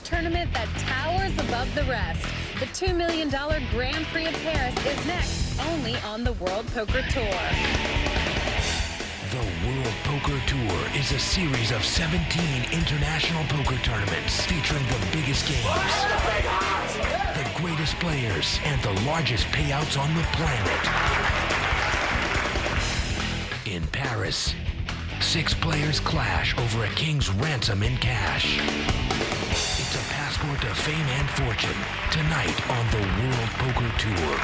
tournament that towers above the rest. The $2 million Grand Prix of Paris is next, only on the World Poker Tour. The World Poker Tour is a series of 17 international poker tournaments featuring the biggest games, the greatest players, and the largest payouts on the planet. In Paris, 6 players clash over a king's ransom in cash. It's a passport to fame and fortune, tonight on the World Poker Tour.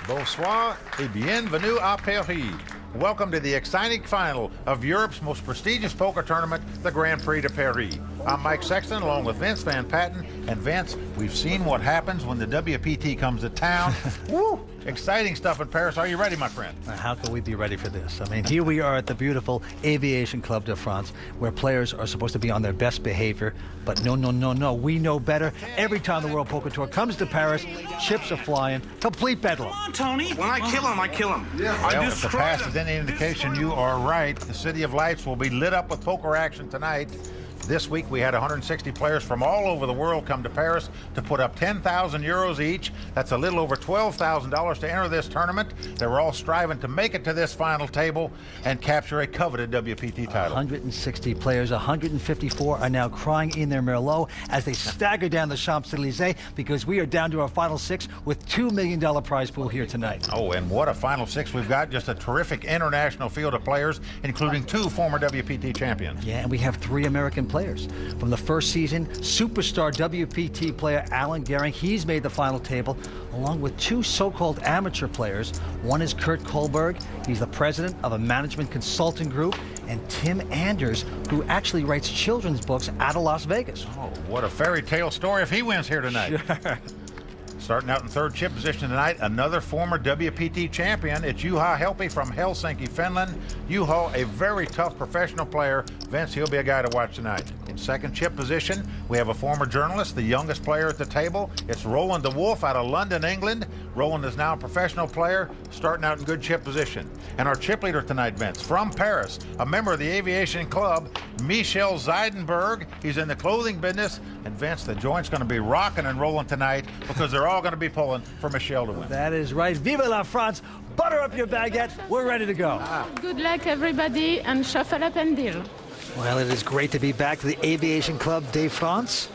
Bonsoir et bienvenue à Paris. Welcome to the exciting final of Europe's most prestigious poker tournament, the Grand Prix de Paris. I'm Mike Sexton, along with Vince Van Patten. And Vince, we've seen what happens when the WPT comes to town. Woo! Exciting stuff in Paris. Are you ready, my friend? How can we be ready for this? I mean, here we are at the beautiful Aviation Club de France, where players are supposed to be on their best behavior. But no. We know better. Every time the World Poker Tour comes to Paris, chips are flying. Complete bedlam. Come on, Tony. When I kill him, I kill him. Yeah. Well, if the past is any indication, you are right. The City of Lights will be lit up with poker action tonight. This week, we had 160 players from all over the world come to Paris to put up 10,000 euros each. That's a little over $12,000 to enter this tournament. They were all striving to make it to this final table and capture a coveted WPT title. 160 players, 154 are now crying in their Merlot as they stagger down the Champs-Élysées because we are down to our final 6 with $2 million prize pool here tonight. Oh, and what a final 6 we've got. Just a terrific international field of players, including 2 former WPT champions. Yeah, and we have 3 American players. From the first season, superstar WPT player Alan Gehring, he's made the final table, along with 2 so-called amateur players. One is Kurt Kohlberg, he's the president of a management consulting group, and Tim Anders, who actually writes children's books out of Las Vegas. Oh, what a fairy tale story if he wins here tonight. Sure. Starting out in 3rd chip position tonight, another former WPT champion. It's Juha Helppi from Helsinki, Finland. Juha, a very tough professional player. Vince, he'll be a guy to watch tonight. In 2nd chip position, we have a former journalist, the youngest player at the table. It's Roland de Wolf out of London, England. Roland is now a professional player, starting out in good chip position. And our chip leader tonight, Vince, from Paris, a member of the Aviation Club, Michel Zeidenberg. He's in the clothing business. And Vince, the joint's going to be rocking and rolling tonight because they're all going to be pulling for Michel to win. That is right. Vive la France. Butter up your baguette. We're ready to go. Good luck, everybody, and shuffle up and deal. Well, it is great to be back to the Aviation Club de France.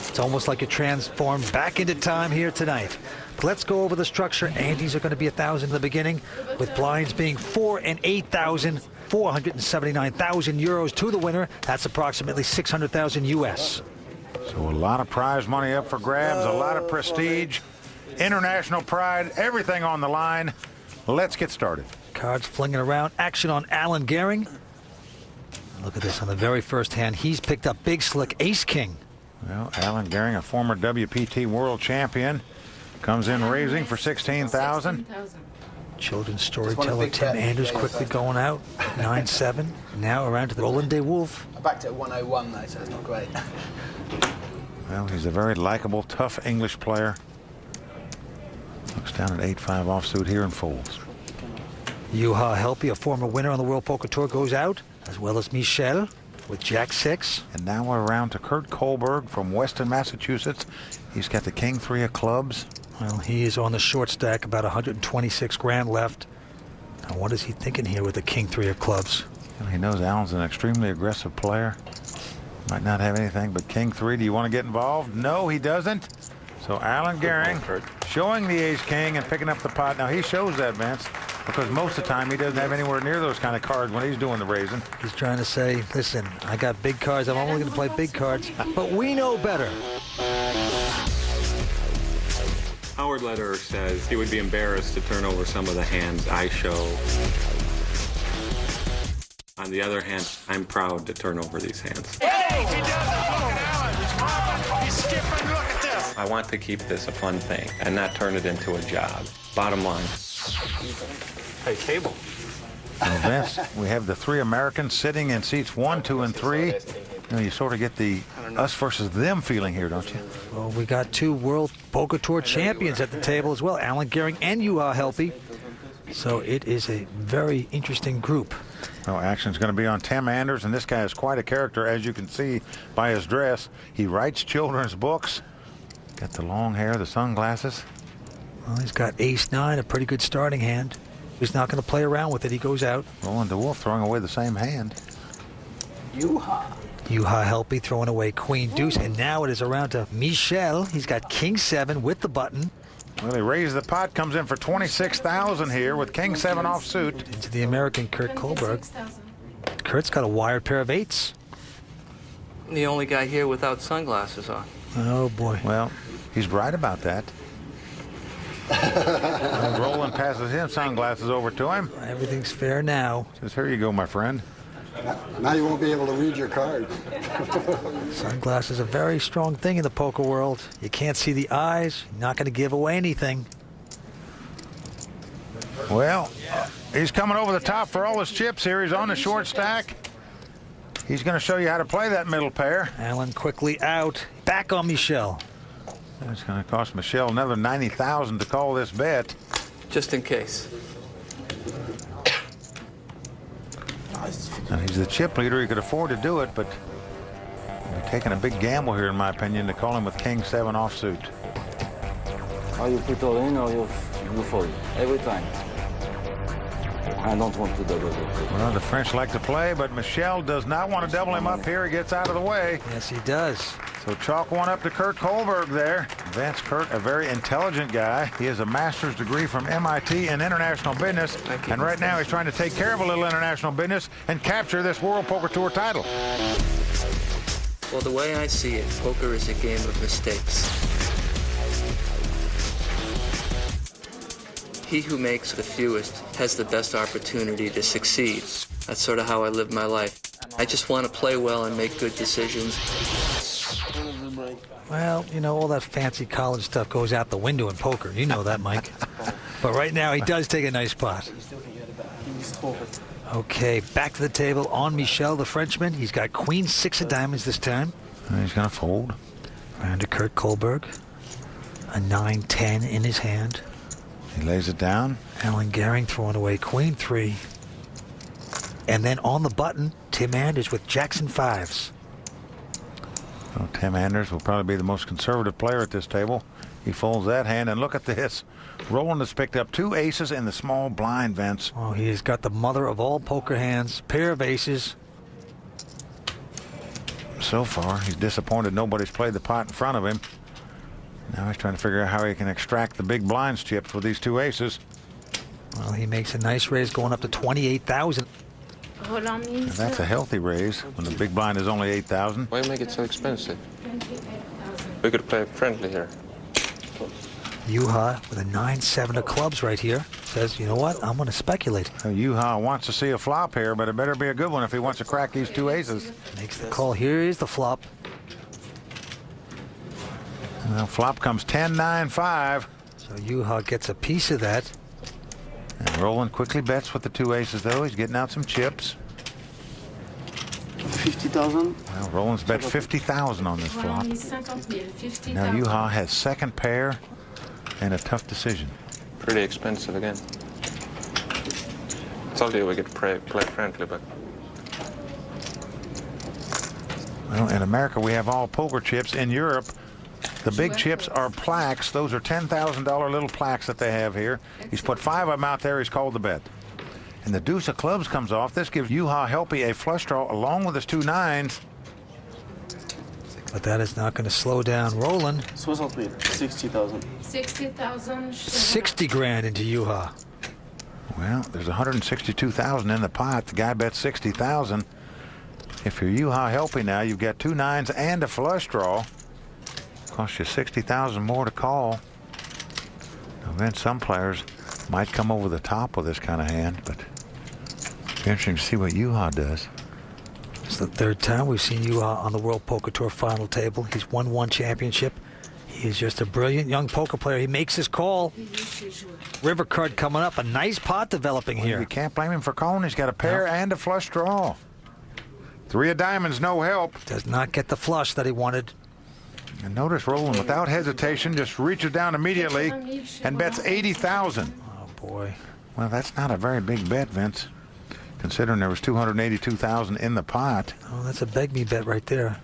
It's almost like you're transformed back into time here tonight. But let's go over the structure. Andes are going to be 1,000 in the beginning, with blinds being 4 and 8,000, 479,000 euros to the winner. That's approximately 600,000 US. So a lot of prize money up for grabs, a lot of prestige, international pride, everything on the line. Let's get started. Cards flinging around. Action on Alan Gehring. Look at this on the very first hand. He's picked up big slick ace-king. Well, Alan Gehring, a former WPT world champion, comes in raising for 16,000. Children's storyteller Tim Anders quickly going out. 9-7. Now around to the Roland de Wolf. I backed it at 101 though, so it's not great. Well, he's a very likable, tough English player. Looks down at 8-5 offsuit here and folds. Juha Helppi, a former winner on the World Poker Tour, goes out, as well as Michel with Jack-6. And now we're around to Kurt Kohlberg from Weston, Massachusetts. He's got the King-3 of clubs. Well, he is on the short stack, about 126 grand left. Now, what is he thinking here with the King-3 of clubs? Well, he knows Alan's an extremely aggressive player. Might not have anything but King-3. Do you want to get involved? No, he doesn't. So Alan Gehring showing the ace-king and picking up the pot. Now, he shows that, Vince, because most of the time he doesn't have anywhere near those kind of cards when he's doing the raising. He's trying to say, listen, I got big cards. I'm only going to play big cards. But we know better. Howard Lederer says he would be embarrassed to turn over some of the hands I show. On the other hand, I'm proud to turn over these hands. Hey, he does it. Look at Alan. He's skipping. Look at this. I want to keep this a fun thing and not turn it into a job. Bottom line. Hey, cable. Well, Vince, we have the 3 Americans sitting in seats 1, 2, and 3. You know, you sort of get the us versus them feeling here, don't you? Well, we got 2 World Poker Tour champions at the table as well, Alan Gehring and Juha Helppi. So it is a very interesting group. Well, action's going to be on Tim Anders, and this guy is quite a character, as you can see by his dress. He writes children's books. Got the long hair, the sunglasses. Well, he's got ace-9, a pretty good starting hand. He's not going to play around with it. He goes out. Roland DeWolf throwing away the same hand. Yuha. Juha Helpe throwing away queen-deuce, and now it is around to Michel. He's got king-7 with the button. Well, he raised the pot, comes in for 26,000 here with king-7 offsuit. Into the American Kurt Kohlberg. Kurt's got a wired pair of 8s. The only guy here without sunglasses on. Oh, boy. Well, he's right about that. And Roland passes him sunglasses over to him. Everything's fair now. Says, here you go, my friend. Now you won't be able to read your cards. Sunglasses are a very strong thing in the poker world. You can't see the eyes. You're not going to give away anything. Well, he's coming over the top for all his chips here. He's on the short stack. He's going to show you how to play that middle pair. Allen quickly out. Back on Michel. It's going to cost Michel another 90,000 to call this bet. Just in case. Now, he's the chip leader. He could afford to do it, but he's taking a big gamble here, in my opinion, to call him with king-7 offsuit. Or you put all in or you fold. Every time. I don't want to double it. Well, the French like to play, but Michel does not want to double him up here. He gets out of the way. Yes, he does. So chalk one up to Kurt Kohlberg there. Vance Kurt, a very intelligent guy. He has a master's degree from MIT in international business. And right now he's trying to take care of a little international business and capture this World Poker Tour title. Well, the way I see it, poker is a game of mistakes. He who makes the fewest has the best opportunity to succeed. That's sort of how I live my life. I just want to play well and make good decisions. Well, you know, all that fancy college stuff goes out the window in poker. You know that, Mike. But right now, he does take a nice pot. Okay, back to the table on Michel, the Frenchman. He's got queen-6 of diamonds this time. And he's going to fold. Round to Kurt Kohlberg. A 9-10 in his hand. He lays it down. Alan Gehring throwing away queen-3. And then on the button, Tim Anders with Jackson 5s. Well, Tim Anders will probably be the most conservative player at this table. He folds that hand, and look at this. Roland has picked up 2 aces in the small blind, Vince. Oh, he has got the mother of all poker hands. Pair of aces. So far, he's disappointed nobody's played the pot in front of him. Now he's trying to figure out how he can extract the big blinds chips with these 2 aces. Well, he makes a nice raise going up to 28,000. Roland And is that's a healthy raise when the big blind is only 8,000. Why make it so expensive? 28,000. We could play friendly here. Juha with a 9-7 of clubs right here says, you know what, I'm going to speculate. Juha wants to see a flop here, but it better be a good one if he wants to crack these 2 aces. Makes the call. Here is the flop. Well, flop comes 10-9-5. So Juha gets a piece of that. And Roland quickly bets with the 2 aces, though. He's getting out some chips. 50,000. Well, Roland's bet 50,000 on this flop. Roland is 50,000, 50,000. Now Juha has second pair and a tough decision. Pretty expensive again. Told you we could play friendly, but Well, in America, we have all poker chips. In Europe, the big chips are plaques. Those are $10,000 little plaques that they have here. He's put 5 of them out there. He's called the bet. And the deuce of clubs comes off. This gives Juha Helpe a flush draw along with his 2 9s. But that is not going to slow down Roland. 60,000. 60,000. 60 grand into Juha. Well, there's 162,000 in the pot. The guy bet 60,000. If you're Juha Helpe now, you've got 2 9s and a flush draw. Costs you 60,000 more to call. Now, then some players might come over the top with this kind of hand, but it'll be interesting to see what Juha does. It's the 3rd time we've seen Juha on the World Poker Tour final table. He's won 1 championship. He is just a brilliant young poker player. He makes his call. River card coming up. A nice pot developing here. You can't blame him for calling. He's got a pair and a flush draw. 3 of diamonds, no help. Does not get the flush that he wanted. And notice Roland, without hesitation, just reaches down immediately and bets 80,000. Oh, boy. Well, that's not a very big bet, Vince. considering there was 282,000 in the pot. Oh, that's a beg me bet right there.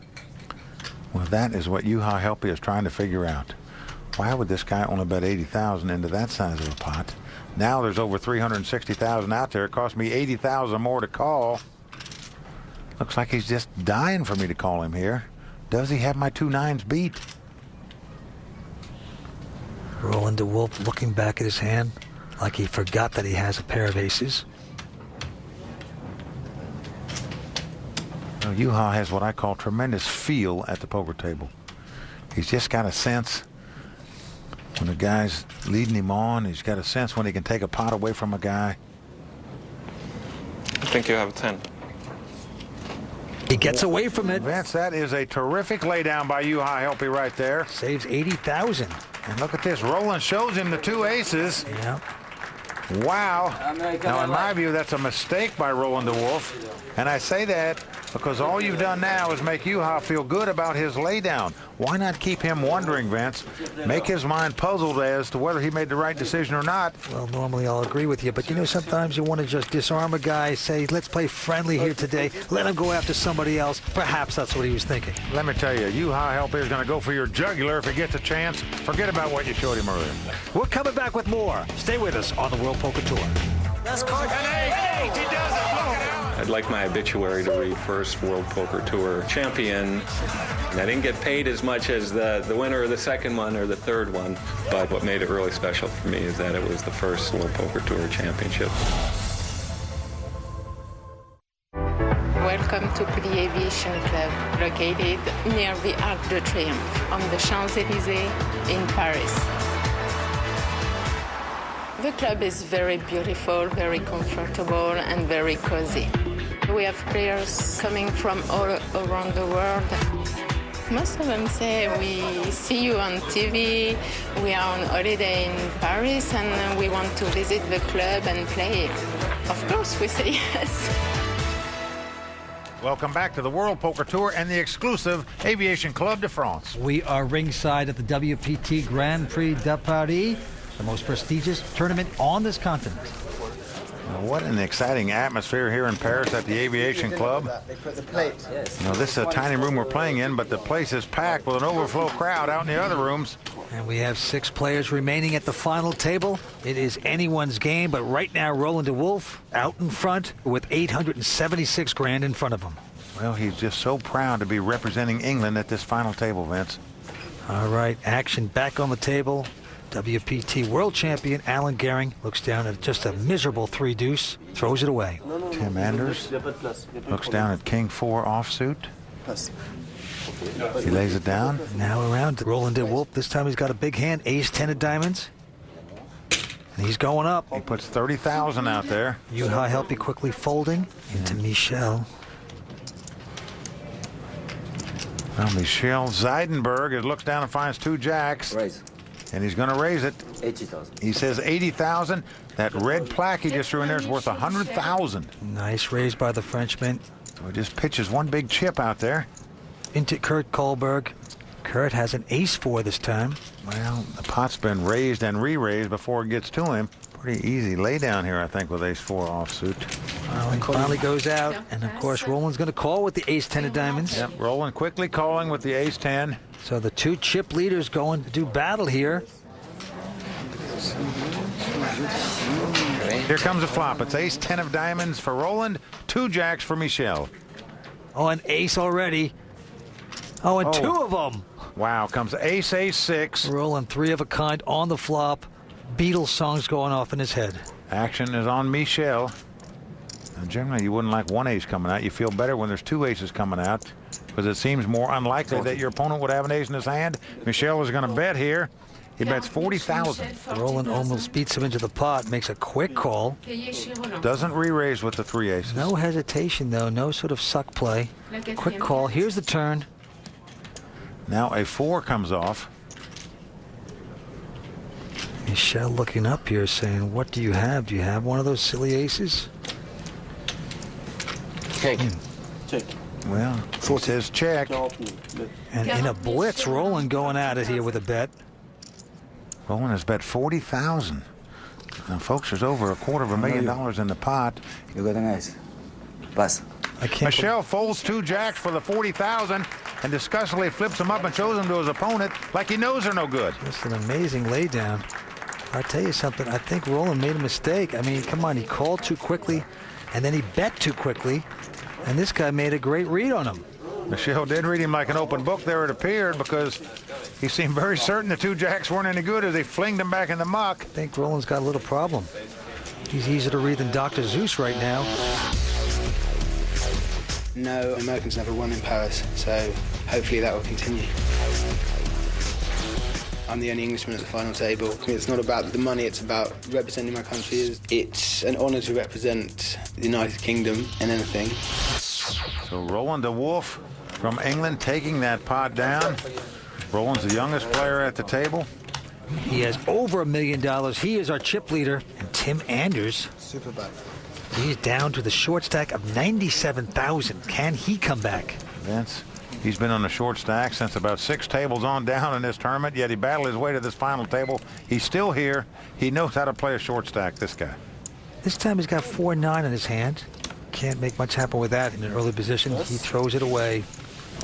Well, that is what Juha Helppi is trying to figure out. Why would this guy only bet 80,000 into that size of a pot? Now there's over 360,000 out there. It cost me 80,000 more to call. Looks like he's just dying for me to call him here. Does he have my 2 nines beat? Roland DeWolf looking back at his hand like he forgot that he has a pair of aces. Well, Juha has what I call tremendous feel at the poker table. He's just got a sense when the guy's leading him on. He's got a sense when he can take a pot away from a guy. I think you have a 10. He gets away from it. Vince, that is a terrific laydown by Juha Helppi right there. Saves 80,000. And look at this. Roland shows him the 2 aces. Yeah. Wow. Now, in my view, that's a mistake by Roland DeWolf. And I say that because all you've done now is make Juha feel good about his laydown. Why not keep him wondering, Vince? Make his mind puzzled as to whether he made the right decision or not. Well, normally I'll agree with you, but you know, sometimes you want to just disarm a guy, say, let's play friendly here today, let him go after somebody else. Perhaps that's what he was thinking. Let me tell you, Juha Helppi is going to go for your jugular if he gets a chance. Forget about what you showed him earlier. We're coming back with more. Stay with us on the World Poker Tour. That's card. He does it. Look at him. I'd like my obituary to read first World Poker Tour champion. And I didn't get paid as much as the winner of the second one or the third one, but what made it really special for me is that it was the first World Poker Tour championship. Welcome to Prix Aviation Club, located near the Arc de Triomphe on the Champs-Élysées in Paris. The club is very beautiful, very comfortable, and very cozy. We have players coming from all around the world. Most of them say, we see you on TV, we are on holiday in Paris, and we want to visit the club and play. Of course, we say yes. Welcome back to the World Poker Tour and the exclusive Aviation Club de France. We are ringside at the WPT Grand Prix de Paris, the most prestigious tournament on this continent. What an exciting atmosphere here in Paris at the Aviation Club. You know, this is a tiny room we're playing in, but the place is packed with an overflow crowd out in the other rooms. And we have 6 players remaining at the final table. It is anyone's game, but right now Roland DeWolf out in front with 876 grand in front of him. Well, he's just so proud to be representing England at this final table, Vince. All right, action back on the table. WPT World Champion Alan Gehring looks down at just a miserable 3-deuce, throws it away. Tim Anders looks down at King 4 offsuit. He lays it down. Now around to Roland DeWolf. This time he's got a big hand, ace-10 of diamonds. And he's going up. He puts 30,000 out there. Juha Helppi quickly folding into Michel. Well, Michel Zeidenberg looks down and finds 2 jacks. Raise. And he's going to raise it. 80,000. He says 80,000. That red plaque he just threw in there is worth 100,000. Nice raise by the Frenchman. So he just pitches one big chip out there. Into Kurt Kohlberg. Kurt has an ace-4 this time. Well, the pot's been raised and re-raised before it gets to him. Pretty easy lay down here, I think, with ace-4 offsuit. Well, he finally goes out. And, of course, Roland's going to call with the ace-10 of diamonds. Yep, Roland quickly calling with the ace-10. So the 2 chip leaders going to do battle here. Here comes a flop. It's ace-10 of diamonds for Roland, 2 jacks for Michel. Oh, an ace already. Oh, and 2 of them. Wow, comes ace-6. Roland 3 of a kind on the flop. Beatles songs going off in his head. Action is on Michel. Now, generally, you wouldn't like 1 ace coming out. You feel better when there's 2 aces coming out because it seems more unlikely that your opponent would have an ace in his hand. Michel is going to bet here. He bets 40,000. Roland almost beats him into the pot, makes a quick call. Doesn't re-raise with the 3 aces. No hesitation, though. No sort of suck play. Quick call. Here's the turn. Now a 4 comes off. Michel looking up here saying, what do you have? Do you have one of those silly aces? Check. Check. Well, he says check. And in a blitz, Roland going at it here with a bet. Roland has bet 40,000. Now, folks, there's over $250,000 in the pot. You got an ace. Pasa. I can't. Michelle folds 2 jacks for the 40,000 and disgustedly flips them up and shows them to his opponent like he knows they're no good. Just an amazing laydown. I'll tell you something. I think Roland made a mistake. I mean, come on, he called too quickly, and then he bet too quickly, and this guy made a great read on him. Michelle did read him like an open book there, it appeared, because he seemed very certain the 2 jacks weren't any good as he flinged them back in the muck. I think Roland's got a little problem. He's easier to read than Dr. Zeus right now. No, Americans never won in Paris, so hopefully that will continue. I'm the only Englishman at the final table. It's not about the money, it's about representing my country. It's an honour to represent the United Kingdom in anything. So Roland de Wolf from England taking that pot down. Roland's the youngest player at the table. He has over $1 million. He is our chip leader. And Tim Anders, Super bad. he's down to the short stack of 97,000. Can he come back? Vince, he's been on the short stack since about 6 tables on down in this tournament, yet he battled his way to this final table. He's still here. He knows how to play a short stack, this guy. This time he's got 4-9 in his hand. Can't make much happen with that in an early position. He throws it away.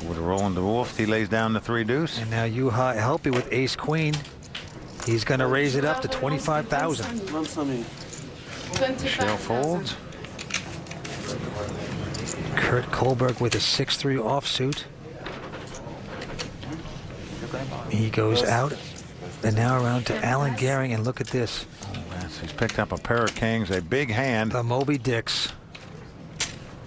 With Roland de Wolf, he lays down the 3 deuce. And now Juha Helpy with ace queen. He's going to raise it up to 25,000. Michelle folds. Kurt Kohlberg with a 6-3 offsuit. He goes out. And now around to Alan Gehring, and look at this. Oh, Vince, he's picked up a pair of kings, a big hand. The Moby Dicks.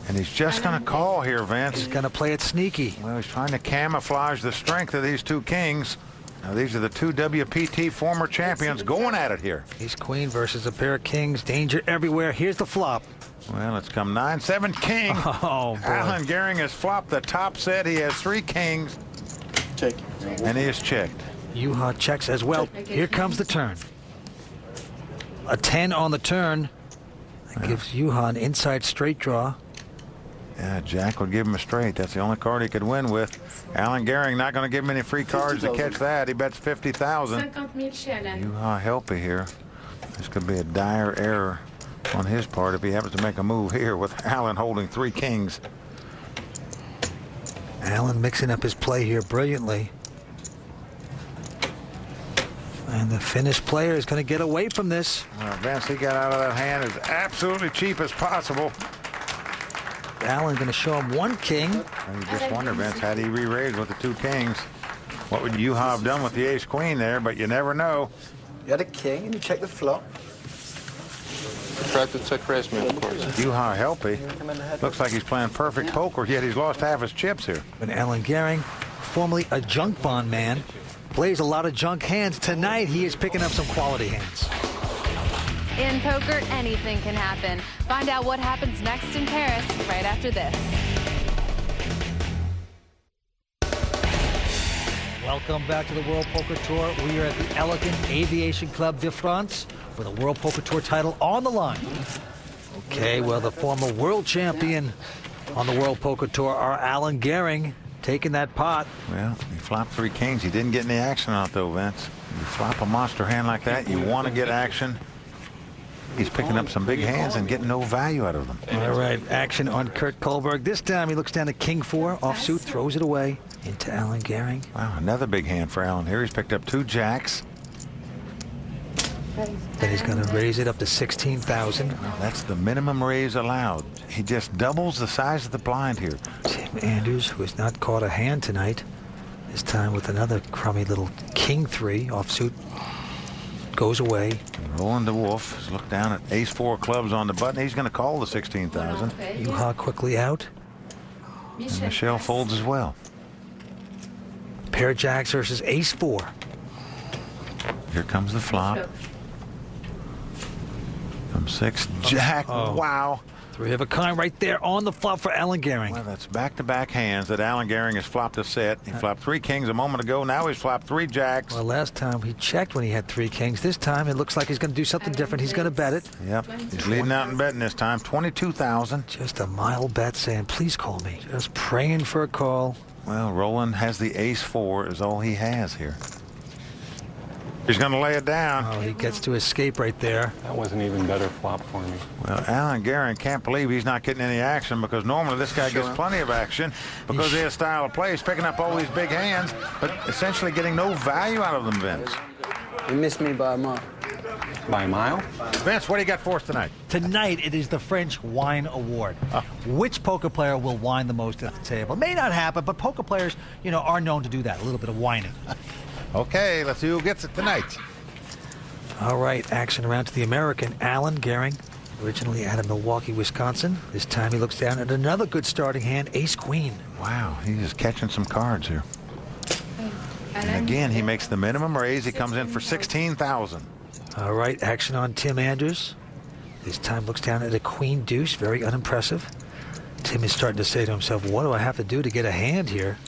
And he's just going to call here, Vince. He's going to play it sneaky. Well, he's trying to camouflage the strength of these 2 kings. Now, these are the 2 WPT former champions going at it here. Ace queen versus a pair of kings. Danger everywhere. Here's the flop. Well, it's come 9-7 king. Oh, boy. Alan Gehring has flopped the top set. He has 3 kings. Check. And he is checked. Juha checks as well. Here comes the turn. A 10 on the turn. That gives Juha an inside straight draw. Yeah, Jack would give him a straight. That's the only card he could win with. Alan Gehring not going to give him any free cards to catch that. He bets 50,000. Juha Helpy here. This could be a dire error on his part if he happens to make a move here with Alan holding 3 kings. Alan mixing up his play here brilliantly. And the Finnish player is going to get away from this. Vince, he got out of that hand as absolutely cheap as possible. Alan going to show him 1 king. And you just wonder, Vince, had he re-raised with the 2 kings, what would Juha have done with the ace queen there? But you never know. You had a king and you checked the flop. Tried to check raise me, of course. Juha Helpy looks like he's playing perfect poker, yet he's lost half his chips here. But Alan Gehring, formerly a junk bond man, plays a lot of junk hands. Tonight he is picking up some quality hands. In poker, anything can happen. Find out what happens next in Paris right after this. Welcome back to the World Poker Tour. We are at the elegant Aviation Club de France for the World Poker Tour title on the line. Okay, well, the former world champion on the World Poker Tour are Alan Gehring taking that pot. Well, he flopped 3 kings. He didn't get any action on it, though, Vince. You flop a monster hand like that, you want to get action. He's picking up some big hands and getting no value out of them. All right, action on Kurt Kohlberg. This time he looks down to king 4, offsuit, throws it away into Alan Gehring. Wow, another big hand for Alan here. He's picked up 2 jacks. Then he's going to raise it up to 16,000. Well, that's the minimum raise allowed. He just doubles the size of the blind here. Tim Anders, who has not caught a hand tonight, this time with another crummy little king 3 offsuit, goes away. Roland de Wolf has looked down at ace 4 clubs on the button. He's going to call the 16,000. Juha quickly out. And Michelle folds as well. Pair of jacks versus ace 4. Here comes the flop. Comes 6 jack. Oh. Wow. 3 of a kind right there on the flop for Alan Gehring. Well, that's back-to-back hands that Alan Gehring has flopped a set. He flopped 3 kings a moment ago. Now he's flopped 3 jacks. Well, last time he checked when he had 3 kings. This time it looks like he's going to do something different. He's going to bet it. Yep. He's leading out and betting this time. 22,000. Just a mild bet saying, please call me. Just praying for a call. Well, Roland has the ace 4 is all he has here. He's going to lay it down. Oh, he gets to escape right there. That was an even better flop for me. Well, Alan Gehring can't believe he's not getting any action, because normally this guy gets plenty of action because of his style of play. He's picking up all these big hands, but essentially getting no value out of them, Vince. You missed me by a mile. By a mile? Vince, what do you got for us tonight? Tonight, it is the French Wine Award. Which poker player will whine the most at the table? It may not happen, but poker players, you know, are known to do that, a little bit of whining. Okay, let's see who gets it tonight. All right, action around to the American, Alan Gehring, originally out of Milwaukee, Wisconsin. This time he looks down at another good starting hand, ace-queen. Wow, he's just catching some cards here. And again, he makes the minimum raise. He comes in for $16,000. All right, action on Tim Anders. This time looks down at a queen deuce, very unimpressive. Tim is starting to say to himself, what do I have to do to get a hand here?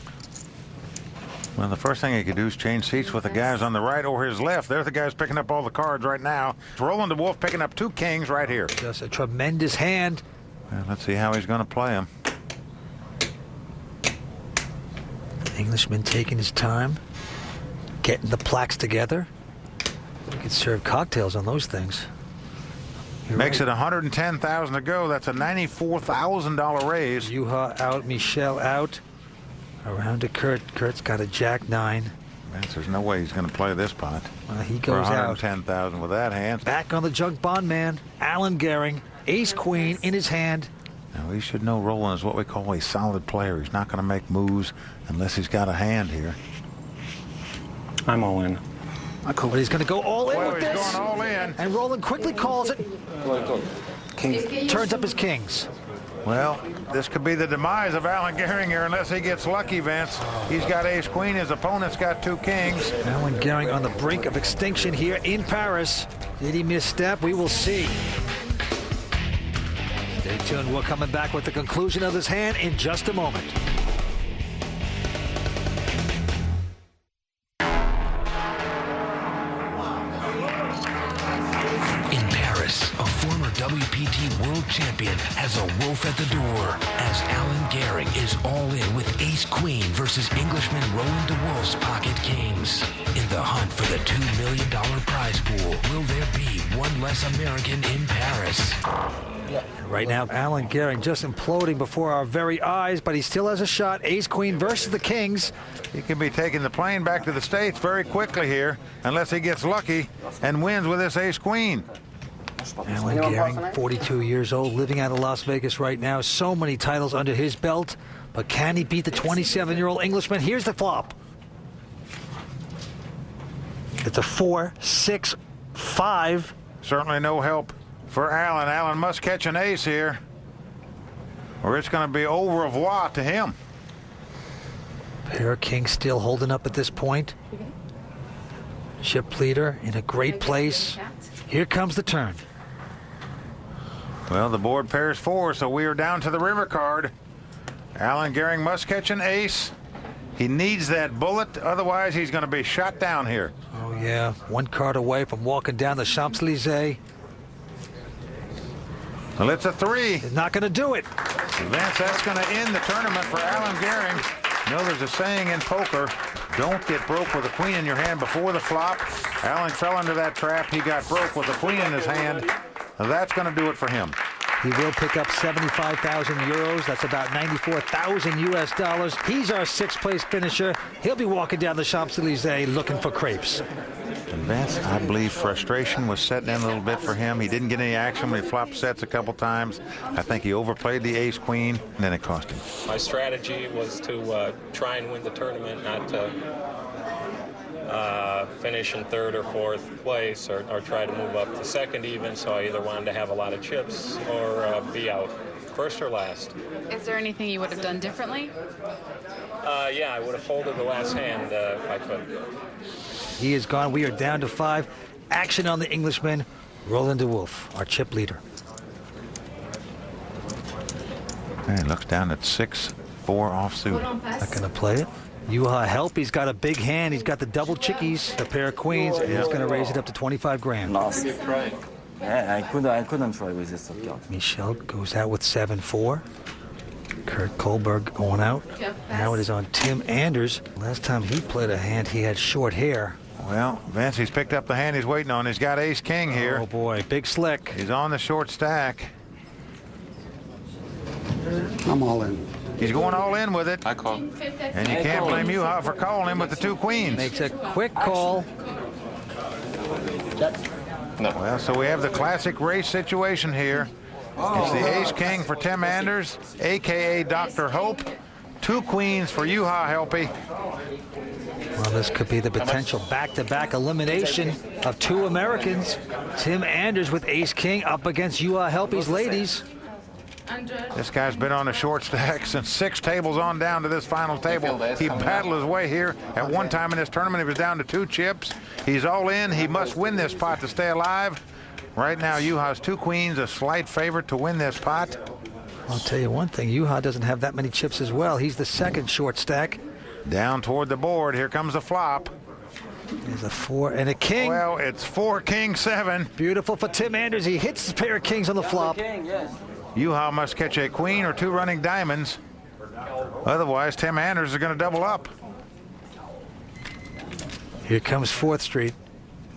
Well, the first thing he could do is change seats with the guys on the right or his left. They're the guys picking up all the cards right now. It's Roland DeWolf picking up 2 kings right here. Just a tremendous hand. Well, let's see how he's going to play him. Englishman taking his time, getting the plaques together. You could serve cocktails on those things. Makes it $110,000 to go. That's a $94,000 raise. Juha out, Michel out. Around to Kurt. Kurt's got a jack-9. There's no way he's going to play this pot. He goes out. $110,000 with that hand. Back on the junk bond man, Alan Gehring, ace-queen in his hand. Now, he should know Roland is what we call a solid player. He's not going to make moves unless he's got a hand here. I'm all in. But he's going to go all in with this. He's going all in. And Roland quickly calls it. King turns up his kings. Well, this could be the demise of Alan Gehring here unless he gets lucky, Vince. He's got ace-queen. His opponent's got 2 kings. Alan Gehring on the brink of extinction here in Paris. Did he misstep? We will see. Stay tuned. We're coming back with the conclusion of this hand in just a moment. In Paris, a former WPT world champion has a wolf at the door as Alan Gehring is all in with ace-queen versus Englishman Roland DeWolf's pocket kings. In the hunt for the $2 million prize pool, will there be one less American in Paris? Right now, Alan Gehring just imploding before our very eyes, but he still has a shot. Ace-queen versus the kings. He can be taking the plane back to the States very quickly here unless he gets lucky and wins with this ace-queen. Alan Gehring, 42 years old, living out of Las Vegas right now. So many titles under his belt. But can he beat the 27-year-old Englishman? Here's the flop. It's a 4, 6, 5. Certainly no help for Alan. Alan must catch an ace here, or it's going to be au revoir to him. Pair of kings still holding up at this point. Chip leader in a great place. Here comes the turn. Well, the board pairs 4, so we are down to the river card. Alan Gehring must catch an ace. He needs that bullet, otherwise he's going to be shot down here. Oh, yeah. 1 card away from walking down the Champs-Élysées. Well, it's a 3. He's not going to do it. Vince, that's going to end the tournament for Alan Gehring. You know, there's a saying in poker, don't get broke with a queen in your hand before the flop. Alan fell into that trap. He got broke with a queen in his hand. Now, that's going to do it for him. He will pick up 75,000 euros. That's about 94,000 US dollars. He's our 6th place finisher. He'll be walking down the Champs-Élysées looking for crepes. And Vince, I believe frustration was setting in a little bit for him. He didn't get any action when he flopped sets a couple times. I think he overplayed the ace-queen, and then it cost him. My strategy was to try and win the tournament, not to finish in 3rd or 4th place or try to move up to 2nd even, so I either wanted to have a lot of chips or be out 1st or last. Is there anything you would have done differently? Yeah, I would have folded the last hand if I could. He is gone. We are down to 5. Action on the Englishman, Roland DeWolf, our chip leader. He looks down at 6-4 offsuit. Not going to play it. Juha help. He's got a big hand. He's got the double chickies, the pair of queens, and he's going to raise it up to 25 grand. Lost. Yeah, I couldn't try with this card. Michel goes out with 7-4. Kurt Kohlberg going out. Now it is on Tim Anders. Last time he played a hand, he had short hair. Well, Vince, he's picked up the hand he's waiting on. He's got ace-king here. Oh, boy, big slick. He's on the short stack. I'm all in. He's going all in with it. I call. And you can't blame Juha for calling him with the 2 queens. Makes a quick call. No. Well, so we have the classic race situation here. It's the ace-king for Tim Anders, a.k.a. Dr. Hope. 2 queens for Juha Helpe. Well, this could be the potential back-to-back elimination of 2 Americans. Tim Anders with ace-king up against Juha Helpe's ladies. This guy's been on a short stack since 6 tables on down to this final table. He battled his way here. At one time in this tournament, he was down to 2 chips. He's all in. He must win this pot to stay alive. Right now, Juha's 2 queens, a slight favorite to win this pot. I'll tell you one thing, Juha doesn't have that many chips as well. He's the second short stack. Down toward the board. Here comes the flop. There's a 4 and a king. Well, it's 4 king 7. Beautiful for Tim Anders. He hits the pair of kings on the flop. Juha must catch a queen or 2 running diamonds. Otherwise, Tim Anders is going to double up. Here comes 4th Street.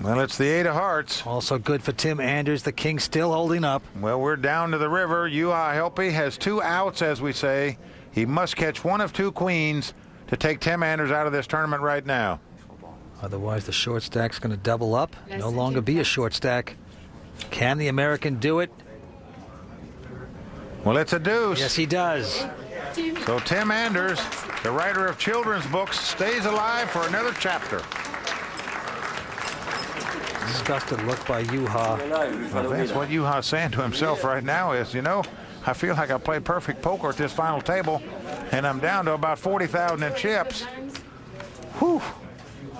Well, it's the 8 of hearts. Also good for Tim Anders. The king still holding up. Well, we're down to the river. Juha Helpe has 2 outs, as we say. He must catch 1 of 2 queens to take Tim Anders out of this tournament right now. Otherwise, the short stack's going to double up. No longer be a short stack. Can the American do it? Well, it's a deuce. Yes, he does. So Tim Anders, the writer of children's books, stays alive for another chapter. Disgusted look by Juha. Well, that's what Juha's saying to himself right now is, you know, I feel like I played perfect poker at this final table, and I'm down to about 40,000 in chips. Whew.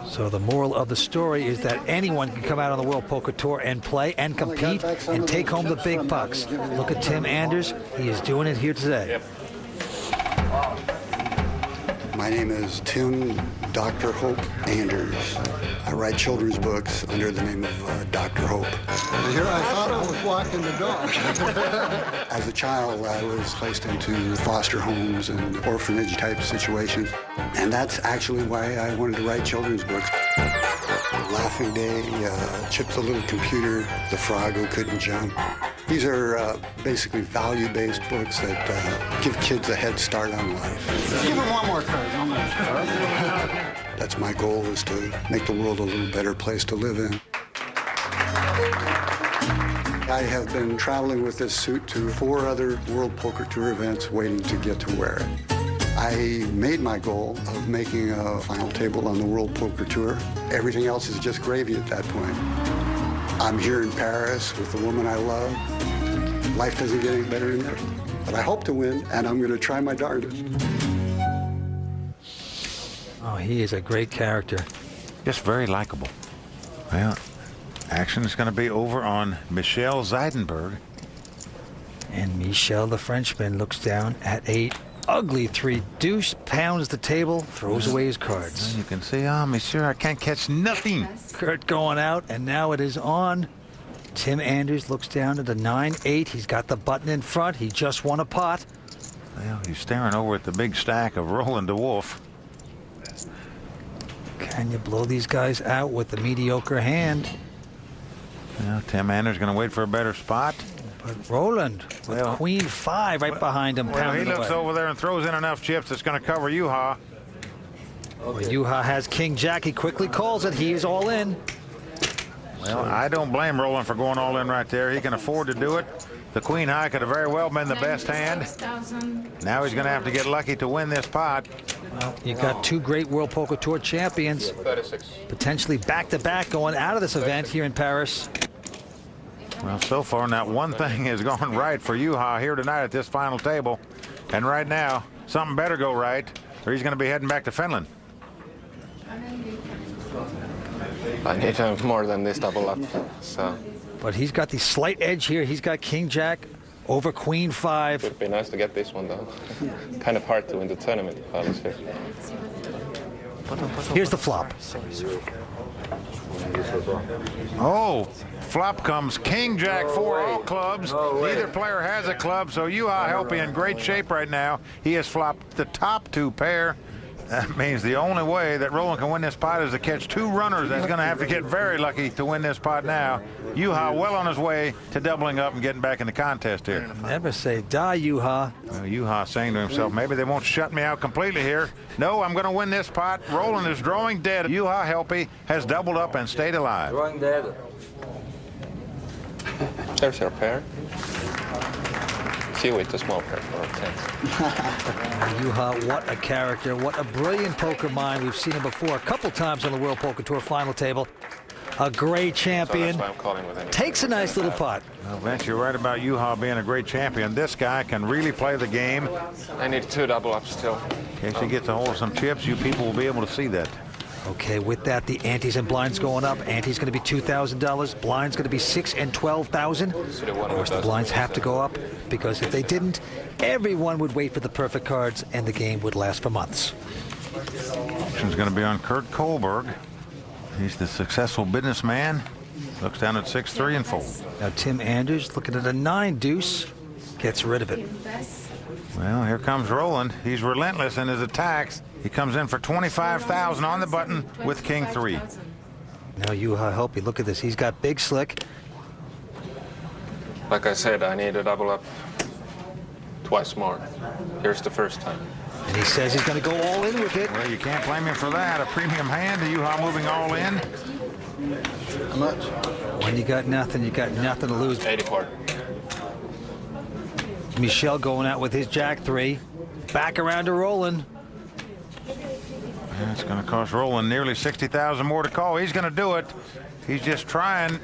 So the moral of the story is that anyone can come out on the World Poker Tour and play and compete and take home the big bucks. Look at Tim Anders. He is doing it here today. My name is Tim Dr. Hope Anders. I write children's books under the name of Dr. Hope. And here I thought I was walking the dog. As a child, I was placed into foster homes and orphanage type situations. And that's actually why I wanted to write children's books. Laughing Day, Chip the Little Computer, The Frog Who Couldn't Jump. These are basically value-based books that give kids a head start on life. Give him one more card. That's my goal, is to make the world a little better place to live in. I have been traveling with this suit to 4 other World Poker Tour events waiting to get to wear it. I made my goal of making a final table on the World Poker Tour. Everything else is just gravy at that point. I'm here in Paris with the woman I love. Life doesn't get any better than that. But I hope to win, and I'm going to try my darndest. Oh, he is a great character. Just very likable. Well, action is going to be over on Michel Zeidenberg. And Michel, the Frenchman, looks down at a ugly 3 deuce, pounds the table, throws away his cards. You can see, monsieur, I can't catch nothing. Kurt going out, and now it is on. Tim Anders looks down at the 9-8. He's got the button in front. He just won a pot. Well, he's staring over at the big stack of Roland DeWolf. Can you blow these guys out with the mediocre hand? Well, Tim Anders going to wait for a better spot. But Roland with Queen 5 right behind him. Well, he looks over there and throws in enough chips that's going to cover Juha. Well, Juha has King Jack. He quickly calls it. He is all in. Well, I don't blame Roland for going all in right there. He can afford to do it. The Queen High could have very well been the best hand. Now he's going to have to get lucky to win this pot. Well, you got 2 great World Poker Tour champions, potentially back-to-back going out of this event here in Paris. Well, so far, not one thing has gone right for Juha here tonight at this final table. And right now, something better go right, or he's going to be heading back to Finland. I need more than this double up, so. But he's got the slight edge here. He's got King Jack over Queen 5. It would be nice to get this one, though. Kind of hard to win the tournament if I was here. Here's the flop. Oh, flop comes King Jack 4 all clubs. Neither player has a club, so Juha Helpe in great shape right now. He has flopped the top 2 pair. That means the only way that Roland can win this pot is to catch 2 runners. That's going to have to get very lucky to win this pot now. Yuha well on his way to doubling up and getting back in the contest here. Never say die, Yuha. Well, Yuha saying to himself, maybe they won't shut me out completely here. No, I'm going to win this pot. Roland is drawing dead. Yuha Helpe has doubled up and stayed alive. Drawing dead. There's our pair. See, wait, the small pair. Yuha, what a character. What a brilliant poker mind. We've seen him before a couple times on the World Poker Tour final table. A great champion. So that's why I'm calling with any Takes a nice little pot. Well, Vince, you're right about Yuha being a great champion. This guy can really play the game. I need 2 double ups still. In case he gets a hold of some chips, you people will be able to see that. Okay, with that, the antes and blinds going up. Ante's going to be $2,000. Blinds going to be $6,000 and $12,000. Of course, the blinds have to go up because if they didn't, everyone would wait for the perfect cards and the game would last for months. Auction's going to be on Kurt Kohlberg. He's the successful businessman. Looks down at 6-3 and fold. Now Tim Anders looking at a 9 deuce, gets rid of it. Well, here comes Roland. He's relentless in his attacks. He comes in for $25,000 on the button with King 3. Now Yuha Helpe, look at this. He's got big slick. Like I said, I need a double up twice more. Here's the first time. And he says he's going to go all in with it. Well, you can't blame him for that. A premium hand to Yuha moving all in. How much? When you got nothing to lose. 84. Michel going out with his Jack 3. Back around to Roland. It's going to cost Roland nearly $60,000 more to call. He's going to do it. He's just trying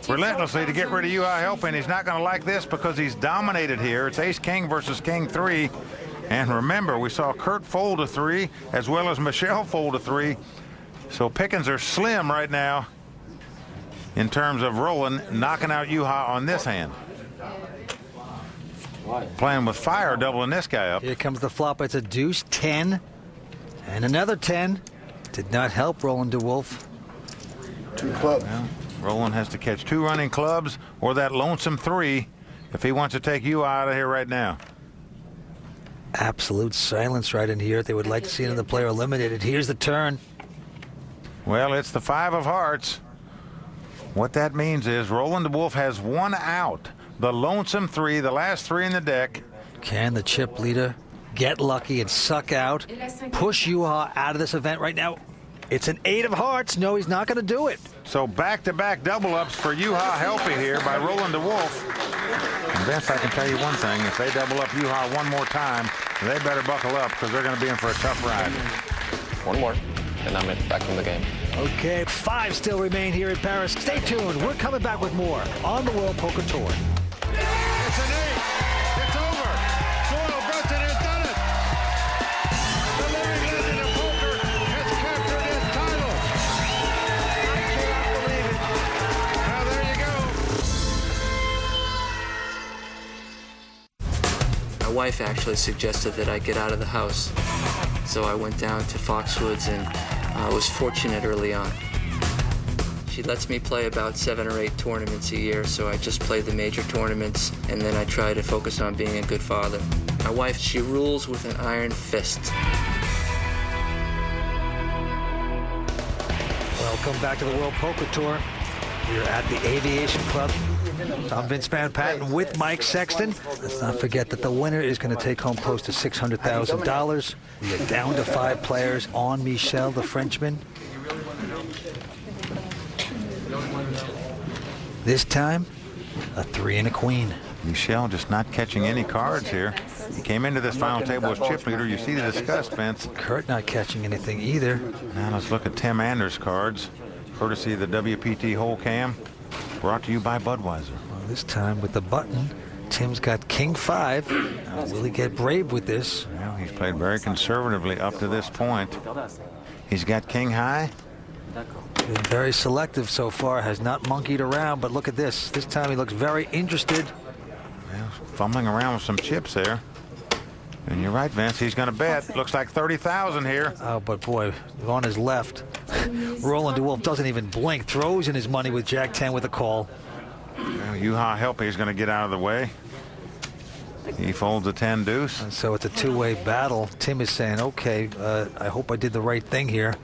relentlessly to get rid of Yuha Helpe, and he's not going to like this because he's dominated here. It's Ace-King versus King 3. And remember, we saw Kurt fold a 3 as well as Michel fold a 3. So pickings are slim right now in terms of Roland knocking out Yuha on this hand. Playing with fire, doubling this guy up. Here comes the flop. It's a deuce, 10, and another 10. Did not help Roland DeWolf. 2 clubs. Well, Roland has to catch 2 running clubs or that lonesome 3 if he wants to take Yuha out of here right now. Absolute silence right in here. They would like to see another player eliminated. Here's the turn. Well, it's the 5 of hearts. What that means is Roland DeWolf has 1 out. The lonesome 3, the last 3 in the deck. Can the chip leader get lucky and suck out? Push Yuha out of this event right now. It's an 8 of hearts. No, he's not going to do it. So back-to-back double-ups for Yuha Helpe here by Roland DeWolf. And Vince, I can tell you one thing. If they double up Yuha one more time, they better buckle up because they're going to be in for a tough ride. 1 more, and I'm back in the game. Okay, 5 still remain here in Paris. Stay tuned. We're coming back with more on the World Poker Tour. It's an 8. It's over. Doyle Brunson has done it. The living legend of poker has captured his title. I cannot believe it. Now there you go. My wife actually suggested that I get out of the house. So I went down to Foxwoods and was fortunate early on. She lets me play about 7 or 8 tournaments a year, so I just play the major tournaments, and then I try to focus on being a good father. My wife, she rules with an iron fist. Welcome back to the World Poker Tour. We're at the Aviation Club. I'm Vince Van Patten with Mike Sexton. Let's not forget that the winner is going to take home close to $600,000. We are down to 5 players on Michel, the Frenchman. This time, a 3 and a queen. Michel just not catching any cards here. He came into this final table as chip leader. You see the disgust, Vince. Kurt not catching anything either. Now let's look at Tim Anders' cards, courtesy of the WPT Whole Cam, brought to you by Budweiser. Well, this time with the button, Tim's got King 5. Now, will he get brave with this? Well, he's played very conservatively up to this point. He's got King High. Been very selective so far, has not monkeyed around, but look at this. This time he looks very interested. Well, fumbling around with some chips there. And you're right, Vince, he's going to bet. Looks like 30,000 here. Oh, but boy, on his left. Roland DeWolf doesn't even blink, throws in his money with Jack 10 with a call. Well, Yuha Helpe is going to get out of the way. He folds a 10 deuce. And so it's a two-way battle. Tim is saying, okay, I hope I did the right thing here.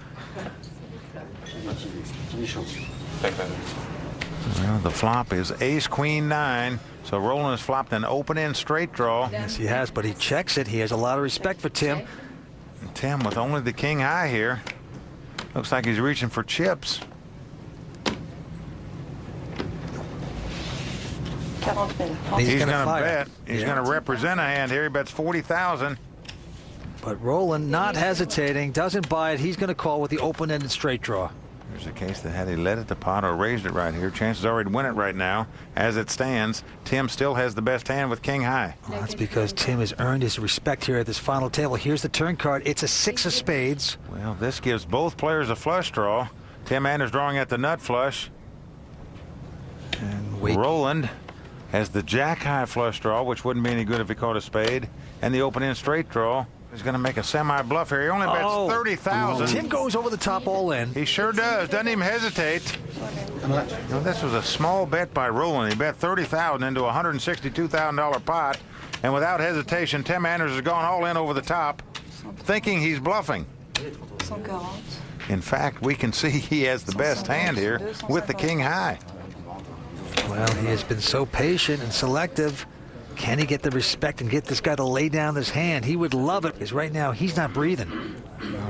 Well, the flop is ace queen 9. So Roland has flopped an open-end straight draw. Yes, he has, but he checks it. He has a lot of respect for Tim. Tim with only the king high here. Looks like he's reaching for chips. He's going to bet. He's going to represent a hand here. He bets 40,000. But Roland not hesitating, doesn't buy it. He's going to call with the open-ended straight draw. There's a case that had he led it to pot or raised it right here, chances are he'd win it right now. As it stands, Tim still has the best hand with king high. Well, that's because Tim has earned his respect here at this final table. Here's the turn card. It's a 6 of spades. Well, this gives both players a flush draw. Tim Anders drawing at the nut flush. And wait. Roland has the jack high flush draw, which wouldn't be any good if he caught a spade, and the open-end straight draw. He's going to make a semi-bluff here. He only bets 30,000. Tim goes over the top all in. He sure does. Doesn't even hesitate. Now, this was a small bet by Roland. He bet 30,000 into a $162,000 pot, and without hesitation, Tim Anders has gone all in over the top, thinking he's bluffing. In fact, we can see he has the best hand here with the king high. Well, he has been so patient and selective. Can he get the respect and get this guy to lay down his hand? He would love it, because right now he's not breathing.